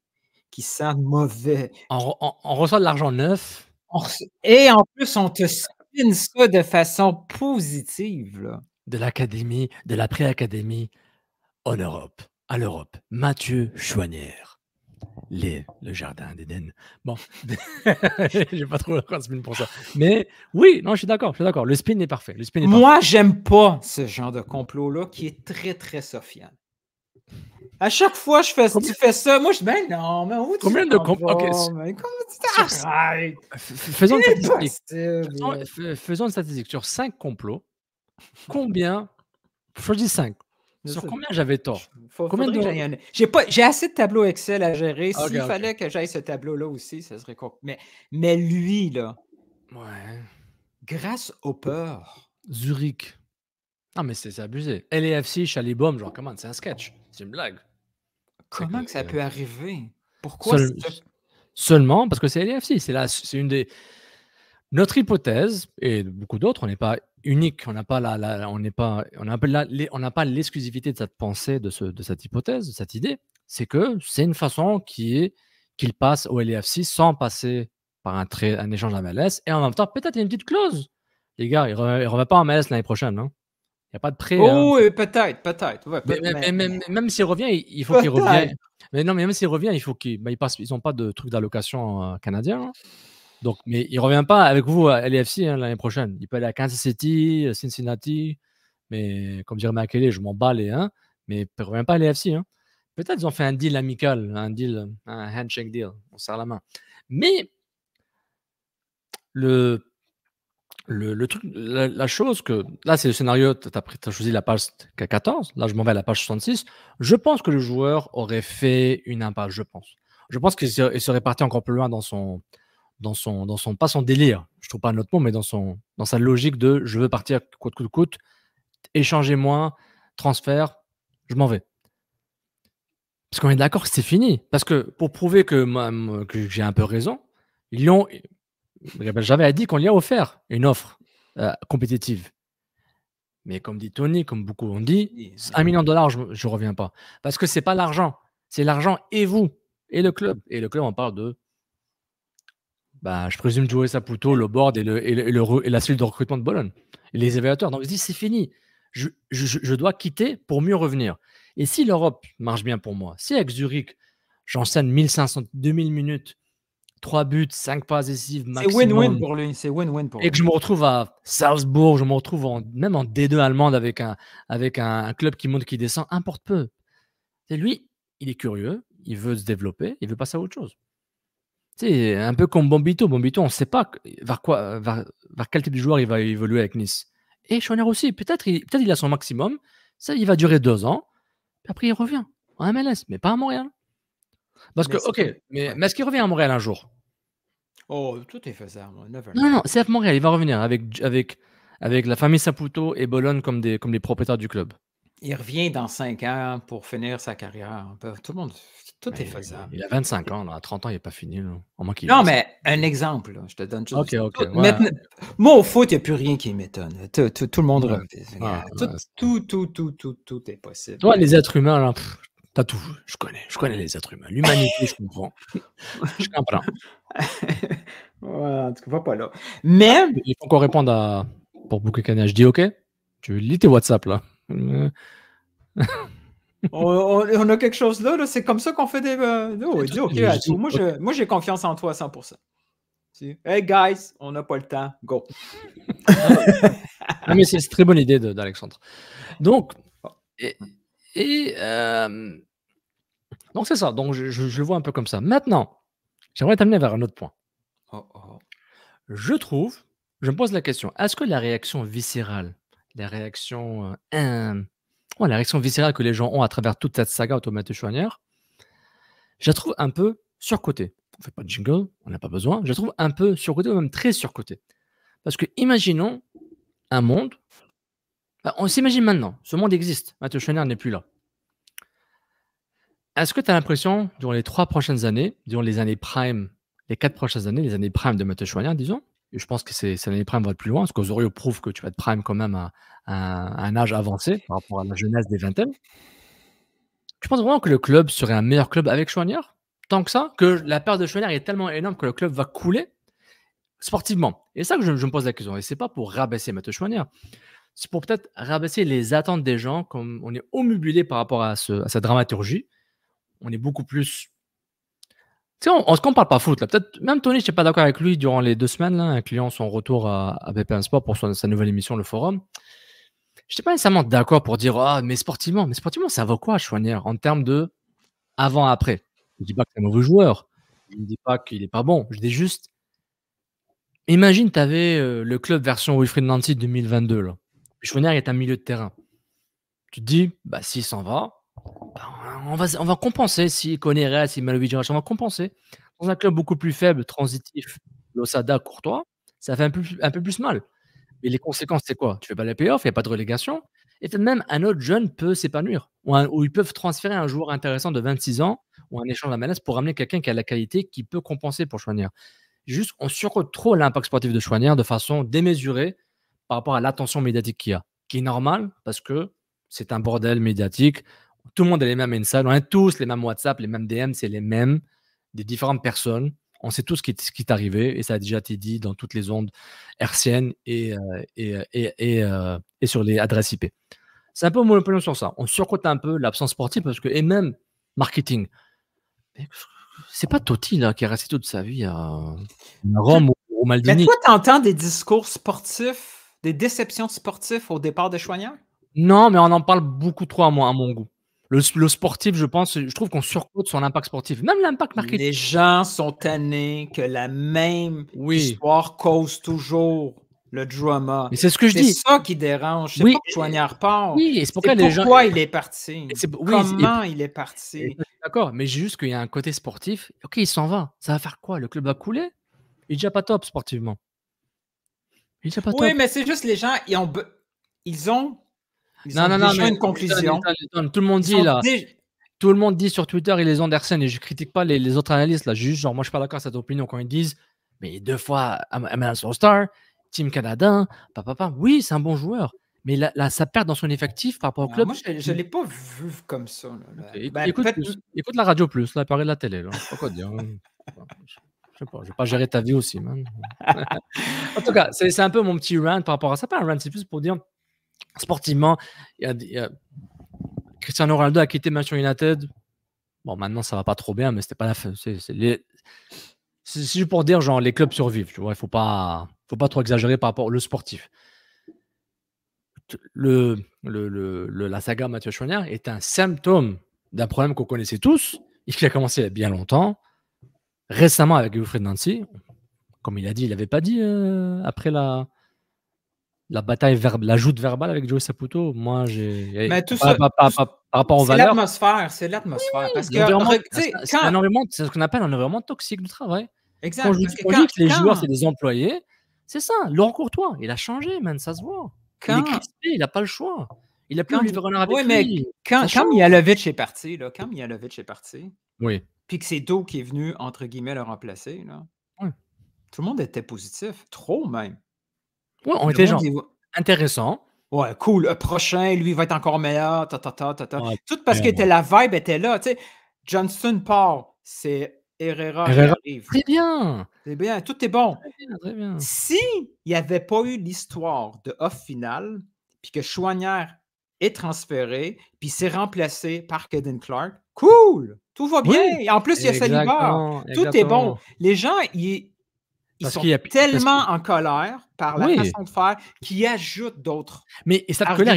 qui sent mauvais. On reçoit de l'argent neuf. Et en plus, on te spin ça de façon positive. Là. De l'académie, de la pré-académie en Europe, à l'Europe. Mathieu Choinière. Le jardin d'Éden. Bon, j'ai pas trop encore de spin pour ça. Mais oui, non, je suis d'accord. Le spin est parfait. Moi, j'aime pas ce genre de complot-là qui est très, très Sofiane. À chaque fois, tu fais ça. Moi, je dis, ben non, mais où tu combien de complots? Comment tu t'arrêtes? Faisons une statistique. Sur 5 complots, combien? Choisis 5. Sur combien j'avais tort? J'ai assez de tableaux Excel à gérer. S'il fallait que j'aille ce tableau-là aussi, ça serait cool. Mais lui, là, ouais. grâce aux peurs, Zurich, Ah, mais c'est abusé. LAFC, Chalibom, genre, comment, c'est un sketch. C'est une blague. Comment que ça peut arriver? Pourquoi? Seulement parce que c'est LAFC. C'est une des. Notre hypothèse, et beaucoup d'autres, on n'est pas unique, on n'a pas l'exclusivité de cette pensée, de cette hypothèse, de cette idée, c'est que c'est une façon qu'il passe au LAFC sans passer par un échange à MLS, et en même temps, peut-être il y a une petite clause. Les gars, il ne revient pas en MLS l'année prochaine. Hein. Il n'y a pas de prêt. Oh, peut-être. Ouais, même s'il revient, il faut qu'il revienne. Mais non, mais même s'il revient, il faut qu'ils n'ont pas de truc d'allocation canadien. Hein. Donc, mais il ne revient pas avec vous à LAFC l'année prochaine. Il peut aller à Kansas City, Cincinnati, mais comme dirait Makele, je m'en bats les uns, mais il ne revient pas à LAFC. Hein. Peut-être qu'ils ont fait un deal amical, un handshake deal, on serre la main. Mais le truc, la chose que. Là, c'est le scénario, tu as choisi la page 14, là, je m'en vais à la page 66. Je pense que le joueur aurait fait une impasse, je pense. Je pense qu'il serait parti encore plus loin dans son pas son délire, je trouve pas un autre mot, mais dans sa logique de je veux partir coûte que coûte, échangez-moi, transfert, je m'en vais. Parce qu'on est d'accord que c'est fini. Parce que pour prouver que j'ai un peu raison, j'avais dit qu'on lui a offert une offre compétitive. Mais comme dit Tony, comme beaucoup ont dit, $1 million, je ne reviens pas. Parce que c'est pas l'argent. C'est l'argent et vous, et le club. Et le club, on parle de je présume Joey Saputo, le board et la cellule de recrutement de Bologne, et les évaluateurs. Donc, ils disent, c'est fini. Je dois quitter pour mieux revenir. Et si l'Europe marche bien pour moi, si avec Zurich, j'enseigne 1500, 2000 minutes, 3 buts, 5 passes décisives maximum. C'est win-win pour lui. C'est win-win pour lui. Et que je me retrouve à Salzbourg, je me retrouve même en D2 allemande avec un club qui monte, qui descend, importe peu. Et lui, il est curieux, il veut se développer, il veut passer à autre chose. C'est un peu comme Bombito. Bombito, on ne sait pas vers quel type de joueur il va évoluer avec Nice. Et Choinière aussi. Peut-être il a son maximum. Ça, il va durer 2 ans. Puis après, il revient en MLS, mais pas à Montréal. Parce que, mais est-ce qu'il revient à Montréal un jour? Oh, tout est faisable. Non, c'est à Montréal. Il va revenir avec la famille Saputo et Bologne comme des propriétaires du club. Il revient dans 5 ans pour finir sa carrière. Tout le monde, tout est faisable. Il a 25 ans, là. À 30 ans, il n'est pas fini. Là. Non, mais un exemple, là. Je te donne juste. Ok. Moi, au foot, il n'y a plus rien qui m'étonne. Tout le monde revient. Tout est possible. Toi, les êtres humains, là, t'as tout. Je connais les êtres humains. L'humanité, je comprends. Je comprends. Ouais, en tout cas, pas là. Mais. Il faut qu'on réponde pour Bouquet Canet. Je dis OK. Tu lis tes WhatsApp, là. On a quelque chose là. C'est comme ça qu'on fait des. Dis OK. Moi, j'ai confiance en toi à 100%. Hey, guys, on n'a pas le temps. Go. Mais c'est une très bonne idée d'Alexandre. Donc, donc c'est ça. Donc, je le vois un peu comme ça. Maintenant, j'aimerais t'amener vers un autre point. Je me pose la question, est-ce que la réaction viscérale, la réaction viscérale que les gens ont à travers toute cette saga autour de Mathieu Choinière, je la trouve un peu surcotée. On ne fait pas de jingle, on n'a pas besoin. Je la trouve un peu surcotée, ou même très surcotée. Parce que imaginons un monde, on s'imagine maintenant, ce monde existe, Mathieu Choinière n'est plus là. Est-ce que tu as l'impression, durant les 3 prochaines années, durant les années prime, les 4 prochaines années, les années prime de Mathieu Choinière, disons, et je pense que ces années prime vont être plus loin, parce qu'Osorio prouve que tu vas être prime quand même à un âge avancé par rapport à la jeunesse des vingtaines. Tu penses vraiment que le club serait un meilleur club avec Choinière? Tant que ça, que la perte de Choinière est tellement énorme que le club va couler sportivement. Et c'est ça que je me pose la question. Et c'est pas pour rabaisser Mathieu Choinière. C'est pour peut-être rabaisser les attentes des gens, comme on est omnibulé par rapport à cette dramaturgie. On est beaucoup plus. Tu sais, on ne parle pas foot. Là. Peut-être même Tony, je n'étais pas d'accord avec lui durant les 2 semaines, là, incluant son retour à BPM Sport pour sa nouvelle émission, Le Forum. Je n'étais pas nécessairement d'accord pour dire mais sportivement, ça vaut quoi, Choinière, en termes de avant-après. Je ne dis pas que c'est un mauvais joueur. Je ne dis pas qu'il n'est pas bon. Je dis juste, imagine, tu avais le club version Wilfried Nancy 2022. Là. Choinière est un milieu de terrain. Tu te dis, s'il s'en va, on va compenser. S'il connaît Real, s'il Malovic, on va compenser. Dans un club beaucoup plus faible, transitif, Losada, Courtois, ça fait un peu plus mal. Mais les conséquences, c'est quoi? Tu fais pas les playoffs, il n'y a pas de relégation. Et même un autre jeune peut s'épanouir. Ou ils peuvent transférer un joueur intéressant de 26 ans ou un échange à MLS pour ramener quelqu'un qui a la qualité qui peut compenser pour Choignard. Juste, on surcote trop l'impact sportif de Choignard de façon démesurée par rapport à l'attention médiatique qu'il y a, qui est normal parce que c'est un bordel médiatique. Tout le monde a les mêmes insights, on a tous les mêmes WhatsApp, les mêmes DM, c'est les mêmes, des différentes personnes. On sait tout ce qui est arrivé et ça a déjà été dit dans toutes les ondes hertziennes et sur les adresses IP. C'est un peu mon opinion sur ça. On surcote un peu l'absence sportive parce que, et même marketing. C'est pas Totti là, qui est resté toute sa vie à Rome ou Maldini. Mais toi, tu entends des discours sportifs, des déceptions sportives au départ de Choignard? Non, mais on en parle beaucoup trop à mon goût. Le sportif, je trouve qu'on surcote son impact sportif. Même l'impact marketing. Les gens sont tannés que la même histoire cause toujours le drama. Mais c'est ce que je dis. C'est ça qui dérange. C'est pas que Choignard part. Oui, c'est pourquoi il est parti. Comment il est parti. D'accord, mais juste qu'il y a un côté sportif. Ok, il s'en va. Ça va faire quoi? Le club va couler? Il est déjà pas top sportivement. Il est déjà pas top. Oui, mais c'est juste les gens, ils ont déjà une conclusion. Tout le monde dit là. Tout le monde dit sur Twitter et les Andersen, et je critique pas les autres analystes là. Juste genre, moi je suis pas d'accord avec cette opinion quand ils disent, mais 2 fois MLS All-Star, Team Canada, papa. Oui, c'est un bon joueur. Mais là, ça perd dans son effectif par rapport au club. Moi, je ne l'ai pas vu comme ça. Là. Écoute la radio plus, là, parler de la télé. Là. Je sais pas quoi dire. Je sais pas, je vais pas gérer ta vie aussi, man. En tout cas, c'est un peu mon petit rant par rapport à ça. Pas un rant, c'est plus pour dire, sportivement, Cristiano Ronaldo a quitté Manchester United. Bon, maintenant, ça va pas trop bien, mais c'était pas la fin. C'est juste pour dire, genre, les clubs survivent. Tu vois, il faut pas trop exagérer par rapport au sportif. La saga Mathieu Choignard est un symptôme d'un problème qu'on connaissait tous et qui a commencé il y a bien longtemps, récemment avec Wilfried Nancy. Comme il a dit, il n'avait pas dit après la bataille la joute verbale avec Joey Saputo. Moi, j'ai. Mais tout ça, par rapport aux valeurs. C'est l'atmosphère. Oui, parce que c'est ce qu'on appelle un environnement toxique du travail. Exact. Quand je dis que les joueurs, c'est des employés, c'est ça. Laurent Courtois, il a changé, man, ça se voit. Il est crispé, il n'a pas le choix. Il n'a plus Oliver Runner avec lui. Mais quand Mihalovic est parti, oui. Puis que c'est Do qui est venu, entre guillemets, le remplacer, là, tout le monde était positif. Trop, même. Oui, on était genre intéressant. Ouais, cool. Le prochain, lui, va être encore meilleur. Ouais, tout parce que la vibe était là. Tu sais, Johnston part, c'est Herrera qui arrive. Très bien. C'est bien, tout est bon. Très bien. Si il n'y avait pas eu l'histoire de off finale, puis que Choignard est transféré, puis c'est remplacé par Caden Clark, cool! Tout va bien. Oui, en plus, il y a Saliba. Tout est bon. Les gens, ils sont tellement en colère par la façon de faire qu'ils ajoutent d'autres. Mais cette colère,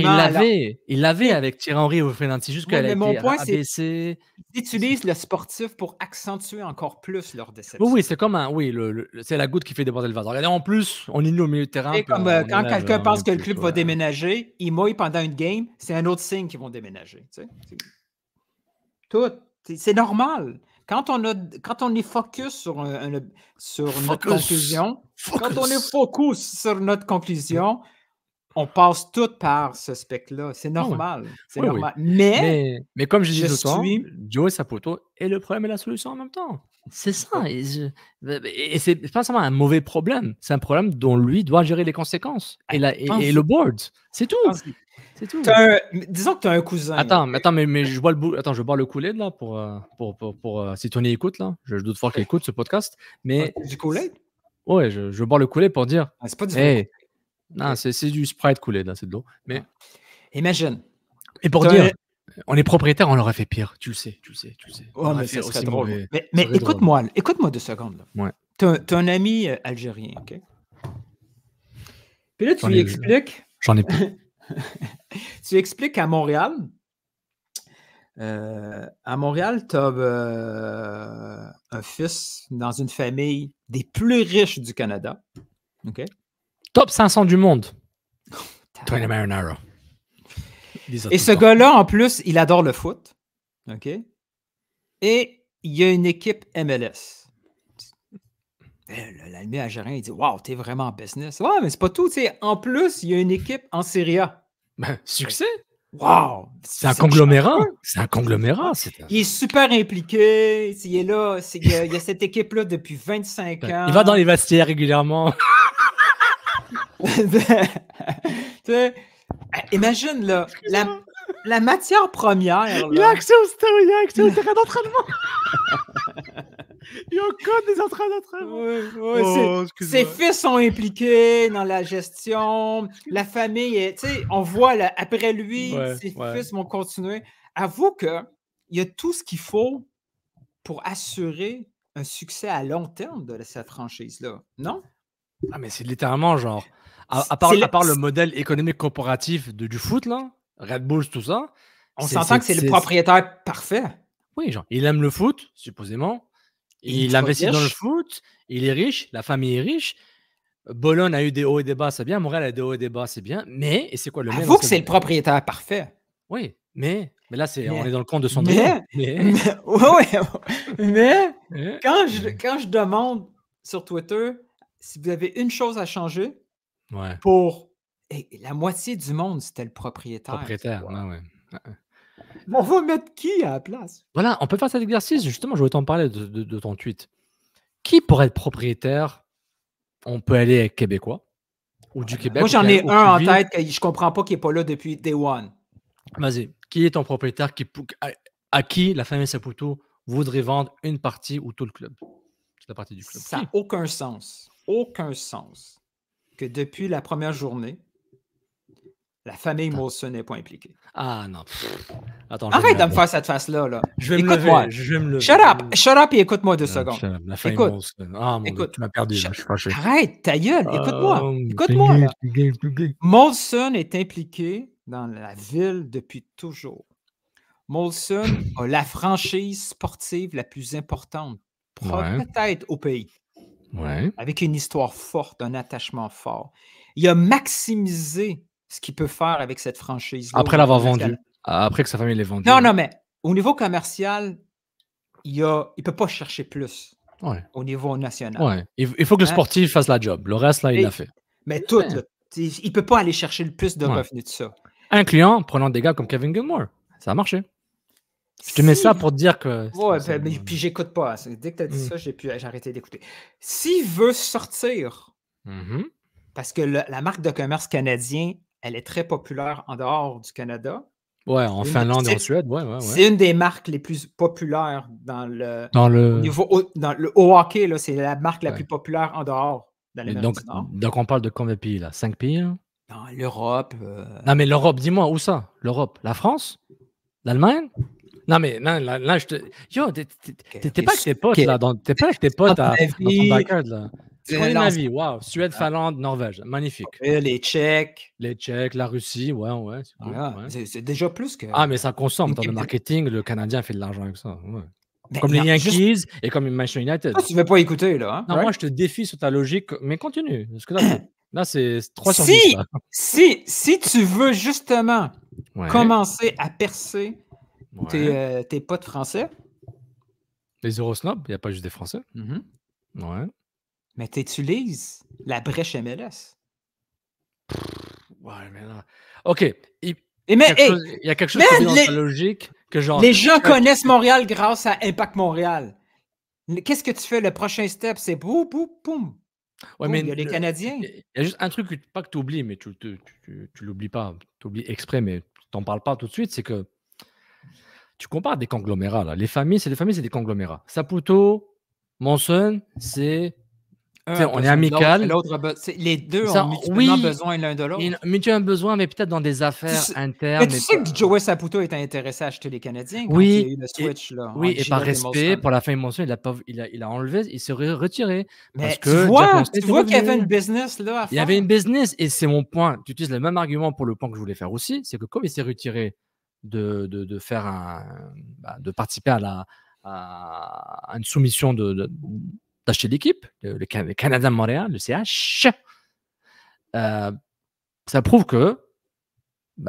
il l'avait avec Thierry Henry au Fernand. C'est juste qu'elle a été abaissée. Ils utilisent le sportif pour accentuer encore plus leur déception. Oui, c'est comme c'est la goutte qui fait déborder le vase. Regardez, en plus, on est nous au milieu de terrain. Et comme quand quelqu'un pense que le club va déménager, il mouille pendant une game, c'est un autre signe qu'ils vont déménager. Tu sais? Tout. C'est normal. Quand on est focus sur notre conclusion, quand on est focus sur notre conclusion, on passe tout par ce spectre-là. C'est normal. C'est normal. Mais comme je dis tout le temps, Joey Saputo est le problème et la solution en même temps. C'est ça. Et c'est pas seulement un mauvais problème. C'est un problème dont lui doit gérer les conséquences. Et le board. C'est tout. C'est tout. Disons que tu as un cousin. Attends, mais je bois le Kool-Aid là pour si Tony écoute là. Je doute fort qu'il écoute ce podcast. Mais du Kool-Aid? Ouais, je bois le Kool-Aid pour dire. C'est pas du non, c'est du Sprite Kool-Aid, c'est de l'eau. Mais imagine. Et pour dire, on est propriétaire, on l'aurait fait pire. Tu le sais. Oh, mais ça serait drôle. Mais écoute-moi 2 secondes. Là. Ouais. T'as un ami algérien, OK? Puis là, tu lui expliques. J'en ai plus. Tu expliques qu'à Montréal, tu as un fils dans une famille des plus riches du Canada. OK? Top 500 du monde. Tony Marinaro. Et ce gars-là, en plus, il adore le foot. OK? Et il y a une équipe MLS. L'ami algérien, il dit « Wow, t'es vraiment en business. » Ouais, mais c'est pas tout. En plus, il y a une équipe en Serie A. Succès. Wow! C'est un conglomérat. C'est un conglomérat. Il est super impliqué. Il est là. Il y a cette équipe-là depuis 25 ans. Il va dans les vestiaires régulièrement. Imagine, là, la matière première. Là, il a accès au terrain d'entraînement. Il y a un code des entraînements d'entraînement. Ses fils sont impliqués dans la gestion. La famille, on voit là, après lui, ses fils vont continuer. Avoue qu'il y a tout ce qu'il faut pour assurer un succès à long terme de cette franchise-là, non? Ah, mais c'est littéralement genre, à part le modèle économique corporatif du foot, là, Red Bulls, tout ça. On s'entend que c'est le propriétaire parfait. Oui, genre, il aime le foot, supposément. Il investit dans le foot, il est riche, la famille est riche. Bologne a eu des hauts et des bas, c'est bien. Montréal a des hauts et des bas, c'est bien. Mais, et c'est quoi le même? Avoue que c'est le propriétaire parfait. Oui, mais là, on est dans le compte de son droit. Mais quand je demande sur Twitter si vous avez une chose à changer pour la moitié du monde, c'était le propriétaire. On va mettre qui à la place? Voilà, on peut faire cet exercice. Justement, je voulais t'en parler de ton tweet. Qui pourrait être propriétaire? On peut aller avec Québécois ou du Québec. Moi, j'en ai un en tête que je comprends pas qui n'est pas là depuis Day One. Vas-y. Qui est ton propriétaire à qui la famille Saputo voudrait vendre une partie ou tout le club? C'est la partie du club. Ça n'a aucun sens. Aucun sens que depuis la première journée, la famille Molson n'est pas impliquée. Ah non. Attends, arrête de me faire cette face-là. Là. Je vais me lever. Shut up et écoute-moi 2 secondes. La famille Molson. Ah mon Dieu, tu m'as perdu. Là, je suis fâché. Arrête, ta gueule. Écoute-moi. Là. Molson est impliqué dans la ville depuis toujours. Molson a la franchise sportive la plus importante, peut-être au pays. Avec une histoire forte, un attachement fort. Il a maximisé ce qu'il peut faire avec cette franchise. Après l'avoir vendu. Après que sa famille l'ait vendu. Non, mais au niveau commercial, il ne peut pas chercher plus au niveau national. Il faut que le sportif fasse la job. Le reste, là, il l'a fait. Mais tout, il ne peut pas aller chercher le plus de revenus de ça. Incluant prenant des gars comme Kevin Gilmore. Ça a marché. Je te mets ça pour te dire que... puis j'écoute pas. Dès que tu as dit ça, j'ai arrêté d'écouter. S'il veut sortir, parce que la marque de commerce canadien, elle est très populaire en dehors du Canada. Ouais, en Finlande et en Suède. C'est une des marques les plus populaires dans le haut hockey. C'est la marque la plus populaire en dehors de l'Amérique du Nord. Donc, on parle de combien de pays, là? 5 pays? Hein? Non, l'Europe. Non, mais l'Europe, dis-moi, où ça? L'Europe? La France? L'Allemagne? Non, mais là, je te... Yo, t'es pas avec tes potes, là. T'es pas avec tes potes dans ton backyard, là. Tu connais ma vie, wow. Suède, Finlande, Norvège, magnifique. Les Tchèques. La Russie, c'est déjà plus que... Ah, mais ça consomme. En termes de marketing, le Canadien fait de l'argent avec ça. Comme les Yankees et comme Manchester United. Tu ne veux pas écouter, là. Hein? Non, moi, je te défie sur ta logique, mais continue. Parce que là, c'est 3 sur 10. Là. Si tu veux justement commencer à percer tes potes français... Les Eurosnobs, il n'y a pas juste des Français. Ouais. Mais tu utilises la brèche MLS. Ouais, mais là... OK. Il y a quelque chose dans ta logique que genre... Les gens connaissent Montréal grâce à Impact Montréal. Qu'est-ce que tu fais? Le prochain step, c'est boum, boum, boum. Ouais, mais il y a les Canadiens. Il y a juste un truc pas que tu oublies, mais tu l'oublies pas. Tu oublies exprès, mais tu n'en parles pas tout de suite, c'est que tu compares des conglomérats. Là. Les familles, c'est des conglomérats. Saputo, Molson, c'est... on est amical. Les deux ont mutuellement besoin l'un de l'autre. Mutuellement besoin, mais peut-être dans des affaires internes. Mais tu sais que Joey Saputo est intéressé à acheter les Canadiens quand il y a eu le switch. Et par respect pour la famille Molson, il a enlevé, il s'est retiré. Mais tu vois qu'il y avait une business là à faire. Il y avait une business, et c'est mon point. Tu utilises le même argument pour le point que je voulais faire aussi, c'est que comme il s'est retiré de faire de participer à une soumission d'acheter l'équipe, le Canadien de Montréal, le CH, ça prouve que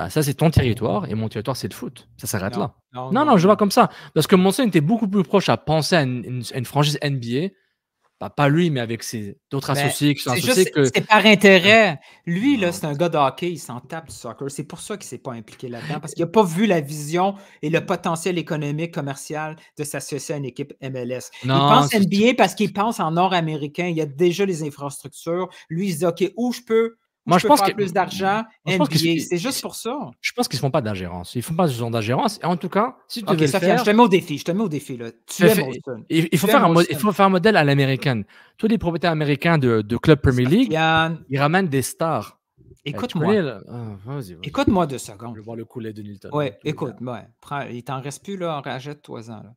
ça, c'est ton territoire et mon territoire, c'est le foot. Ça s'arrête là. Non, je vois comme ça. Parce que Molson était beaucoup plus proche à penser à une franchise NBA pas lui, mais avec d'autres associés qui sont associés. C'est par intérêt. Lui, là, c'est un gars de hockey, il s'en tape du soccer. C'est pour ça qu'il ne s'est pas impliqué là-dedans, parce qu'il n'a pas vu la vision et le potentiel économique, commercial de s'associer à une équipe MLS. Non, il pense NBA parce qu'il pense en nord-américain. Il y a déjà les infrastructures. Lui, il se dit, OK, où je peux faire plus d'argent, NBA. C'est juste pour ça. Je pense qu'ils ne font pas d'ingérence. Ils ne font pas ce genre d'ingérence. Et en tout cas, si tu veux faire... je te mets au défi. Là. Il faut faire un modèle à l'américaine. Tous les propriétaires américains de club Premier League, ils ramènent des stars. Écoute-moi. Écoute-moi 2 secondes. Je vais voir le coulet de Nilton. Oui, écoute. Il t'en reste plus, là. Rachète-toi-en, là.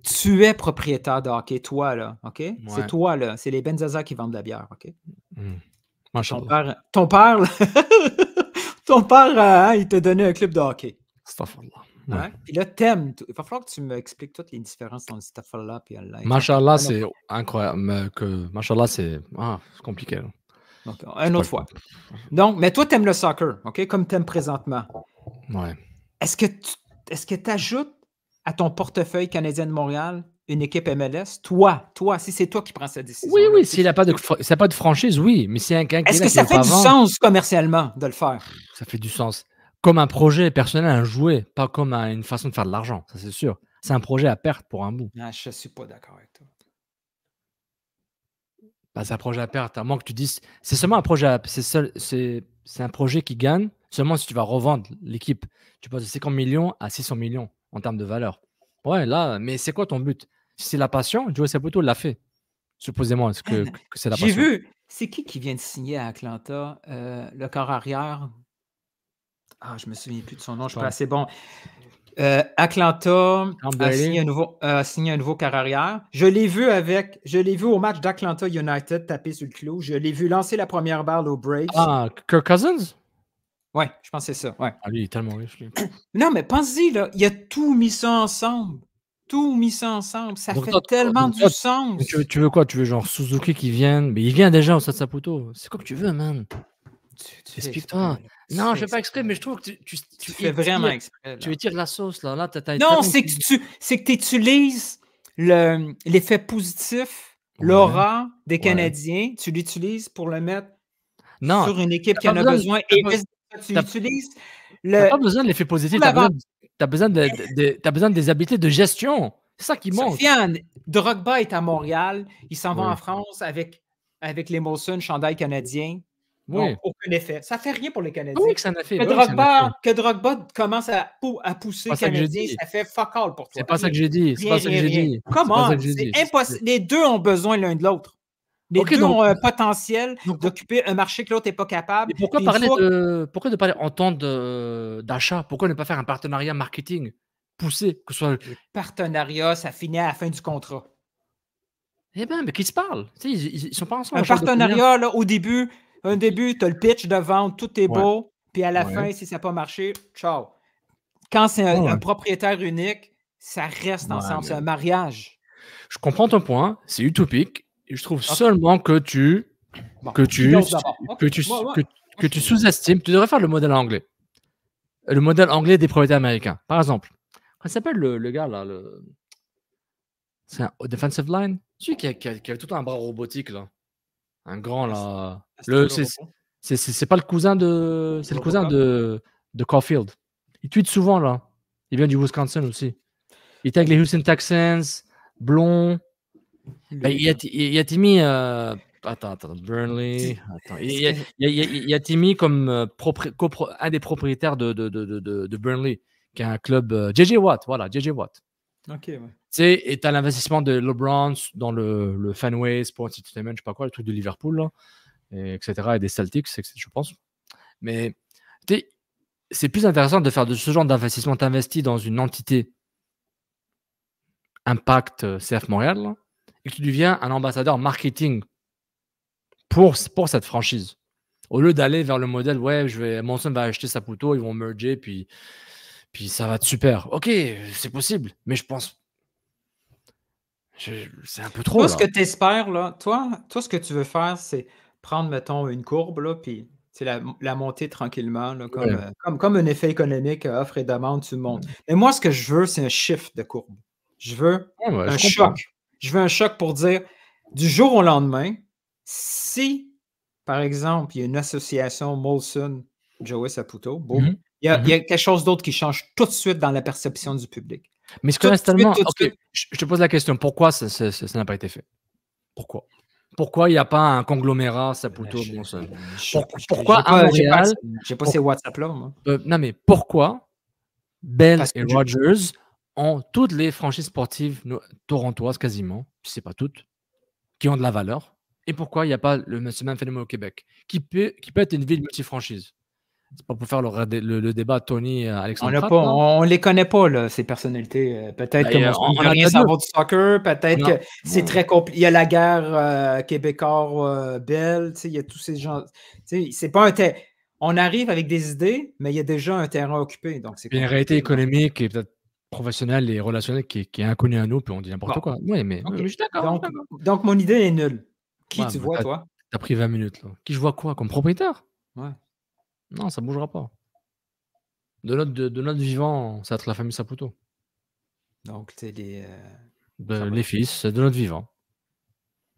Tu es propriétaire de hockey, toi, là. OK? Ouais. C'est toi, là. C'est les Benzaza qui vendent de la bière. OK? Ton père, il t'a donné un club de hockey. Ouais. Puis là, t'aimes. Il va falloir que tu m'expliques toutes les différences dans le Staffola et Allah. Machallah, c'est incroyable. Machallah, c'est compliqué. Là. Okay. Une autre fois. Donc, mais toi, t'aimes le soccer, OK? Comme t'aimes présentement. Ouais. Est-ce que tu ajoutes à ton portefeuille canadien de Montréal une équipe MLS? Toi, si c'est toi qui prends cette décision. Oui, s'il n'a pas de franchise, oui. Mais si un gars est-ce que ça fait du sens commercialement de le faire? Ça fait du sens. Comme un projet personnel, un jouet, pas comme une façon de faire de l'argent, ça c'est sûr. C'est un projet à perte pour un bout. Non, je ne suis pas d'accord avec toi. C'est un projet à perte. À moins que tu dises, c'est seulement un projet c'est un projet qui gagne seulement si tu vas revendre l'équipe. Tu passes de 50 millions à 600 millions en termes de valeur. Ouais, là, mais c'est quoi ton but? Si c'est la passion, Joey Saputo l'a fait. Supposément, est-ce que c'est la passion? J'ai vu, c'est qui vient de signer à Atlanta, le corps arrière? Je me souviens plus de son nom, je suis pas assez bon. Atlanta a signé un nouveau corps arrière. Je l'ai vu au match d'Atlanta United taper sur le clou. Je l'ai vu lancer la première balle aux Braves. Kirk Cousins? Oui, je pense que c'est ça. Ouais. Lui, il est tellement riche. Lui. Non, mais pense-y, là, il a tout mis ça ensemble. Ça fait tellement du sens. Tu veux quoi? Tu veux genre Suzuki qui vienne? Mais il vient déjà au Stade Saputo. C'est quoi que tu veux, man? Explique-toi. Non, je ne fais pas exprès, mais je trouve que tu fais vraiment exprès. Là. Tu étires la sauce. Là, non, c'est que tu utilises l'effet positif, l'aura des Canadiens, tu l'utilises pour le mettre sur une équipe qui en a besoin. Et tu utilises tu n'as pas besoin de l'effet positif. Tu as besoin des habiletés de gestion. C'est ça qui manque. Sofiane, Drogba est à Montréal. Il s'en va en France avec les Molson, chandail canadien. Oui. Aucun effet. Ça ne fait rien pour les Canadiens. Oui, que ça n'a fait. Que Drogba commence à pousser les Canadiens, ça fait fuck all pour toi. C'est pas ça que j'ai dit. Comment? C'est impossible. Les deux ont besoin l'un de l'autre. Les deux ont un potentiel d'occuper un marché que l'autre n'est pas capable. Pourquoi ne parler en temps d'achat? Pourquoi ne pas faire un partenariat marketing poussé? Le partenariat, ça finit à la fin du contrat. Eh bien, mais qui se parle? Ils sont pas ensemble. Un partenariat, là, au début, tu as le pitch de vente, tout est beau, puis à la fin, si ça n'a pas marché, ciao. Quand c'est un propriétaire unique, ça reste ensemble, c'est un mariage. Je comprends ton point, c'est utopique, et je trouve seulement que tu sous-estimes. Tu devrais faire le modèle anglais. Le modèle anglais des propriétaires américains. Par exemple, comment s'appelle le gars là? C'est un defensive line? Celui qui a tout un bras robotique là. Un grand là. C'est pas le cousin de. C'est le cousin de Caulfield. Il tweet souvent là. Il vient du Wisconsin aussi. Il était avec les Houston Texans, blond. Il y a Timmy. Attends, Burnley. Il y a Timmy comme un des propriétaires de Burnley, qui a un club. JJ Watt, voilà, JJ Watt. Ok, ouais. Et tu as l'investissement de LeBron dans le Fenway Sports Entertainment, je sais pas quoi, le truc de Liverpool, là, etc. Et des Celtics, je pense. Mais c'est plus intéressant de faire de ce genre d'investissement. Tu investis dans une entité Impact CF Montréal là, et que tu deviens un ambassadeur marketing pour cette franchise. Au lieu d'aller vers le modèle, Monson va acheter Saputo, ils vont merger, puis ça va être super. Ok, c'est possible, mais je pense c'est un peu trop. Toi, ce que tu espères, là, toi, ce que tu veux faire, c'est prendre, mettons, une courbe, là, puis la monter tranquillement, là, comme un effet économique, offre et demande, tu montes. Mais moi, ce que je veux, c'est un shift de courbe. Je veux un choc. Je veux un choc pour dire, du jour au lendemain, si, par exemple, il y a une association Molson-Joey Saputo, boum, il y a quelque chose d'autre qui change tout de suite dans la perception du public. Mais ce que reste tellement... Ok, je te pose la question. Pourquoi ça n'a pas été fait? Pourquoi? Pourquoi il n'y a pas un conglomérat Saputo Molson? Pourquoi à Montréal... J'ai pas ces WhatsApp-là, moi. Non, mais pourquoi Bell et Rogers ont toutes les franchises sportives torontoises quasiment, je ne sais pas toutes, qui ont de la valeur? Et pourquoi il n'y a pas ce même phénomène au Québec, qui peut être une ville multifranchise? C'est pas pour faire le débat Tony Alexandre. On les connaît pas, là, ces personnalités. Peut-être qu'on n'a rien savoir du soccer, peut-être que c'est très compliqué. Il y a la guerre Québécois, il y a tous ces gens. C'est pas on arrive avec des idées, mais il y a déjà un terrain occupé. Donc il y a une réalité économique et peut-être professionnelle et relationnelle qui est inconnue à nous, puis on dit n'importe quoi. Oui, mais je suis d'accord. Donc, mon idée est nulle. Qui tu vois, toi? Tu as pris 20 minutes. Là. Qui je vois quoi? Comme propriétaire? Ouais. Non, ça ne bougera pas. De notre vivant, ça va être la famille Saputo. Donc, c'est les fils, c'est de notre vivant.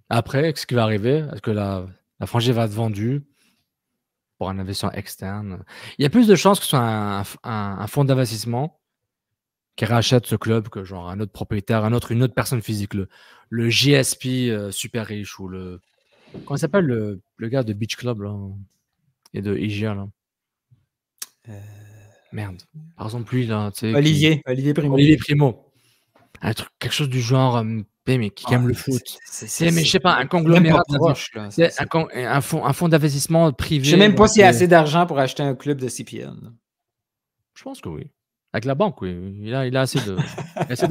Après, ce qui va arriver, est-ce que la franchise va être vendue pour un investissement externe? Il y a plus de chances que ce soit un fonds d'investissement qui rachète ce club que genre un autre propriétaire, une autre personne physique, le JSP super riche ou le... Comment s'appelle le gars de Beach Club là, et de IGA là? Merde. Par exemple, lui, là, tu sais. Olivier Primo. Olivier Primo. Quelque chose du genre, mais qui aime le foot. Mais je sais pas, un conglomérat proche, là. Un fonds d'investissement privé. Je sais même pas s'il y a assez d'argent pour acheter un club de CPN. Je pense que oui. Avec la banque, oui. Il a assez de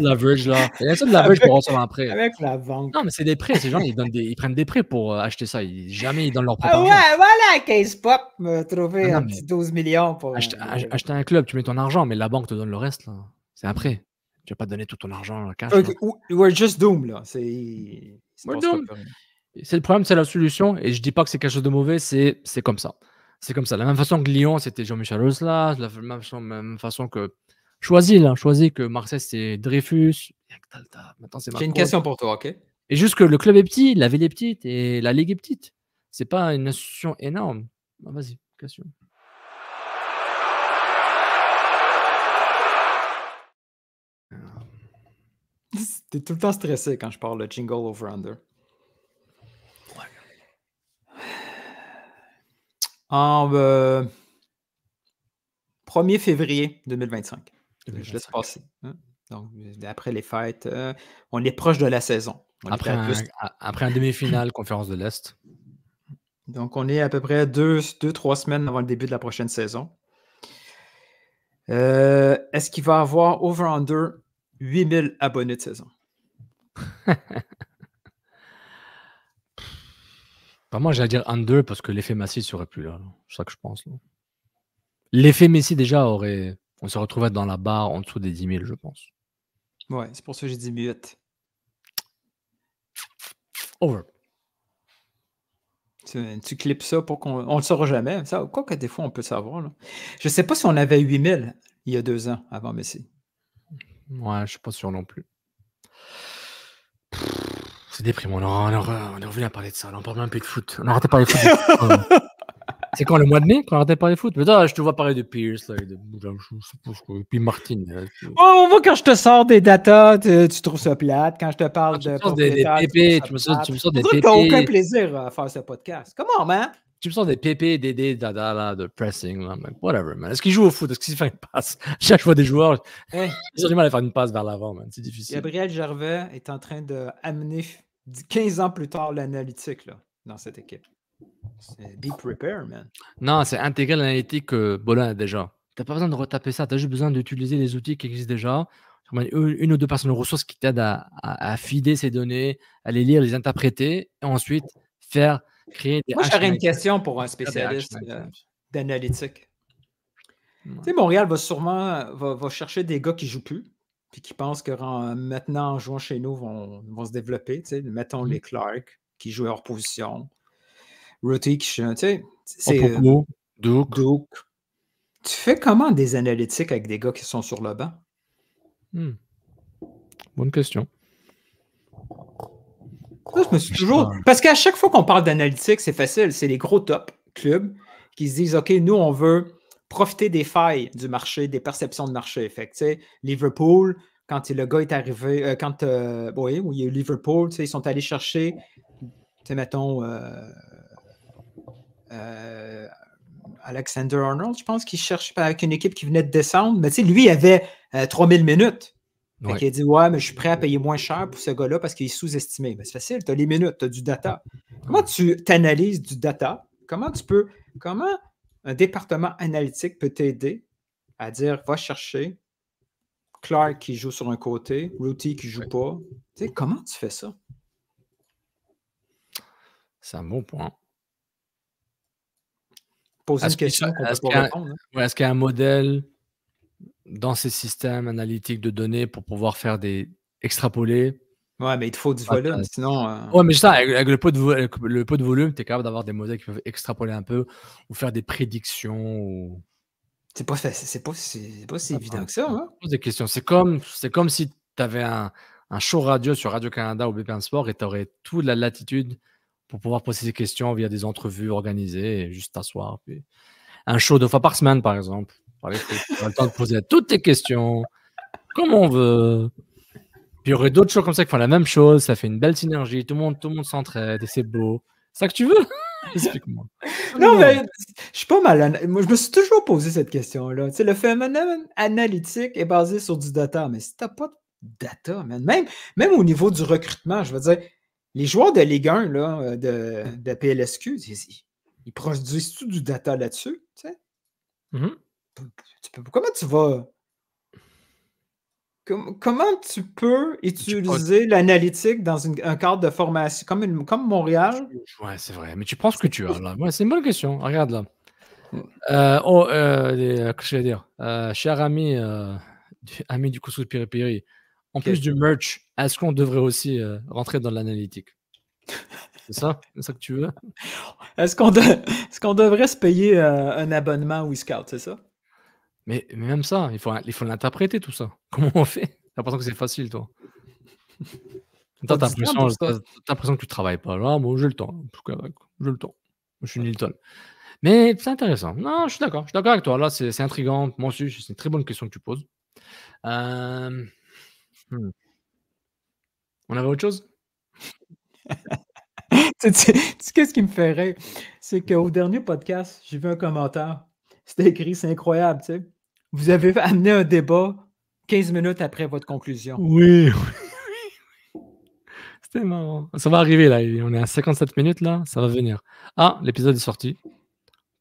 leverage, là. Il a assez de leverage pour recevoir un prêt. Avec la banque. Non, mais c'est des prêts. Ces gens, ils prennent des prêts pour acheter ça. Jamais ils donnent leur propre argent. Ouais, voilà, Case Pop me trouver un petit 12 millions pour... Acheter un club, tu mets ton argent, mais la banque te donne le reste, là. C'est un prêt. Tu vas pas donner tout ton argent en cash. We're just doomed, là. We're doomed. C'est le problème, c'est la solution. Et je dis pas que c'est quelque chose de mauvais, c'est comme ça. C'est comme ça. De la même façon que Lyon, c'était Jean-Michel Aulas, de la même façon que choisis que Marseille, c'est Dreyfus. Maintenant, c'est J'ai une question pour toi, OK? Et juste que le club est petit, la ville est petite et la ligue est petite. C'est pas une institution énorme. Ah, vas-y, question. T'es tout le temps stressé quand je parle de jingle over-under. En 1er février 2025. Je laisse passer. Hein? Donc, après les fêtes, on est proche de la saison. Après un demi-finale conférence de l'Est. Donc, on est à peu près 2-3 semaines avant le début de la prochaine saison. Est-ce qu'il va y avoir over-under 8000 abonnés de saison? Moi, j'allais dire under parce que l'effet Messi serait plus là. C'est ça que je pense. Là. L'effet Messi, déjà, on se retrouverait dans la barre en dessous des 10 000, je pense. Ouais, c'est pour ça que j'ai dit 8. Over. Tu clips ça pour qu'on... On le saura jamais. Ça, quoi que des fois, on peut savoir. Là. Je sais pas si on avait 8000 il y a 2 ans avant Messi. Ouais, je suis pas sûr non plus. C'est déprimant. On est revenu à parler de ça. On parle même plus de foot. On a arrêté de parler de foot. C'est quand le mois de mai qu'on a arrêté de parler de foot? Mais là, je te vois parler de Pierce, là, et puis Martin. On voit quand je te sors des datas, tu trouves ça plate. Quand je te parle de propriétaire, tu me sors des pépés. Tu n'as aucun plaisir à faire ce podcast. Comment, man? Tu me sors des pépés, des dada, là, de pressing, là, man. Whatever, man. Est-ce qu'il joue au foot? Est-ce qu'il fait une passe? Chaque fois des joueurs, ils ont du mal à faire une passe vers l'avant, man. C'est difficile. Gabriel Gervais est en train d'amener 15 ans plus tard l'analytique là, dans cette équipe. C'est deep repair, man. Non, c'est intégrer l'analytique que Bolin a déjà. Tu n'as pas besoin de retaper ça. Tu as juste besoin d'utiliser les outils qui existent déjà. Une ou deux personnes ressources qui t'aident à feeder ces données, à les lire, les interpréter, et ensuite créer des... Moi, j'aurais une question pour un spécialiste d'analytique. Ouais. Tu sais, Montréal va sûrement va chercher des gars qui ne jouent plus, puis qui pensent que maintenant, en jouant chez nous, vont se développer. Tu sais, mettons les Clark, qui jouent hors position. Ruti, tu sais, c'est Duke. Tu fais comment des analytiques avec des gars qui sont sur le banc? Bonne question. Ça, je me suis toujours... Parce qu'à chaque fois qu'on parle d'analytique, c'est facile. C'est les gros top clubs qui se disent, OK, nous, on veut profiter des failles du marché, des perceptions de marché. Fait que, tu sais, Liverpool, quand le gars est arrivé, où il y a eu Liverpool, ils sont allés chercher, mettons, Alexander Arnold, je pense qu'il cherche avec une équipe qui venait de descendre, mais lui, il avait 3000 minutes. Fait qu'il a dit, ouais, mais je suis prêt à payer moins cher pour ce gars-là parce qu'il est sous-estimé. Mais c'est facile, tu as les minutes, tu as du data. Comment tu t'analyses du data? Comment un département analytique peut t'aider à dire, va chercher Clark qui joue sur un côté, Ruti qui joue pas. Tu sais, comment tu fais ça? C'est un bon point. Poser une question qu'on peut pas répondre. Est-ce qu'il y a un modèle dans ces systèmes analytiques de données pour pouvoir faire des extrapoler? Ouais, mais il te faut du volume, sinon... Ouais, mais ça, avec le peu de volume, tu es capable d'avoir des modèles qui peuvent extrapoler un peu ou faire des prédictions. Ou... C'est pas si évident que ça. Hein? Des questions. C'est comme si tu avais un show radio sur Radio-Canada ou BPM Sport et tu aurais toute la latitude pour pouvoir poser des questions via des entrevues organisées et juste t'asseoir. Puis... Un show 2 fois par semaine, par exemple. Tu as le temps de poser toutes tes questions, comme on veut. Puis il y aurait d'autres shows comme ça qui font la même chose. Ça fait une belle synergie. Tout le monde s'entraide et c'est beau. C'est ça que tu veux? Explique-moi. Non, mais je suis pas mal. Moi, je me suis toujours posé cette question-là. Tu sais, le phénomène analytique est basé sur du data. Mais si tu n'as pas de data, man, même au niveau du recrutement, je veux dire, les joueurs de Ligue 1 là, de PLSQ, ils produisent tout du data là-dessus. Tu sais? Comment tu vas... Comment tu peux utiliser l'analytique dans un cadre de formation comme Montréal? Ouais, c'est vrai. Mais tu penses que tu as là. Ouais, c'est une bonne question. Regarde là. Qu'est-ce que je vais dire? Cher ami du couscous Piri-Piri, en plus du merch, est-ce qu'on devrait aussi rentrer dans l'analytique? C'est ça que tu veux? Est-ce qu'on devrait se payer un abonnement WeScout, c'est ça? Mais même ça, il faut l'interpréter tout ça. Comment on fait? T'as l'impression que c'est facile, toi. T'as l'impression que tu travailles pas. Là, moi, j'ai le temps. J'ai le temps. Je suis Nilton. Mais c'est intéressant. Non, je suis d'accord. Je suis d'accord avec toi. Là, c'est intriguant. Moi aussi, c'est une très bonne question que tu poses. On avait autre chose? Tu sais qu'est-ce qui me fait rire? C'est qu'au dernier podcast, j'ai vu un commentaire. C'était écrit, c'est incroyable, tu sais. Vous avez amené un débat 15 minutes après votre conclusion. Oui. C'était marrant. Ça va arriver, là. On est à 57 minutes, là. Ça va venir. Ah, l'épisode est sorti.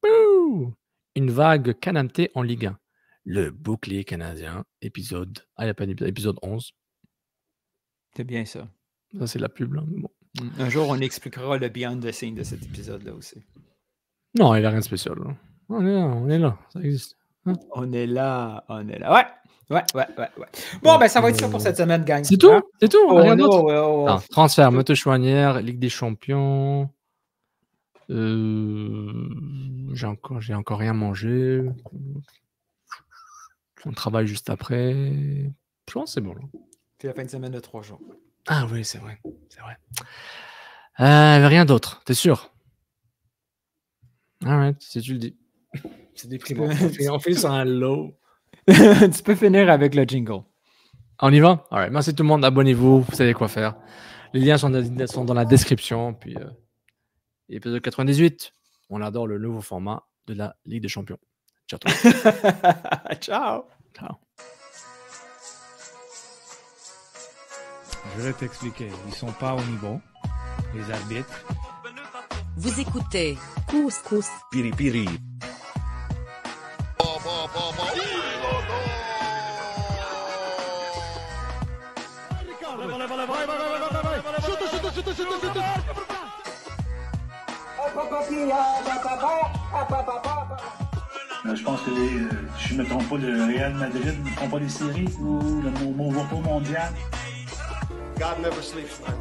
Bouh! Une vague canamté en Ligue 1. Le bouclier canadien, épisode... Ah, il n'y a pas d'épisode. Épisode 11. C'est bien ça. Ça, c'est la pub, là. Bon. Un jour, on expliquera le behind the scenes de cet épisode-là aussi. Non, il n'y a rien de spécial, là. On est là, ça existe. Hein? On est là. Ouais. Bon, ben ça va être ça pour cette semaine, gang. C'est tout? C'est tout? Rien d'autre? Non, transfert, Moto Chouanière, Ligue des Champions. J'ai encore rien mangé. On travaille juste après. Je pense que c'est bon. Là. Puis la fin de semaine de 3 jours. Ah oui, c'est vrai. Rien d'autre, t'es sûr? Alright, si tu le dis. C'est déprimant. On fait sur un low. Tu peux finir avec le jingle. On y va? Alright, merci tout le monde. Abonnez-vous, vous savez quoi faire. Les liens sont dans la description. Puis, épisode 98, on adore le nouveau format de la Ligue des Champions. Ciao. Ciao. Je vais t'expliquer. Ils sont pas au niveau, les arbitres. Vous écoutez Couscous Piri-Piri. Je pense que je ne me trompe pas, le Real Madrid ne font pas des séries ou le repos mondial. God never sleeps, man.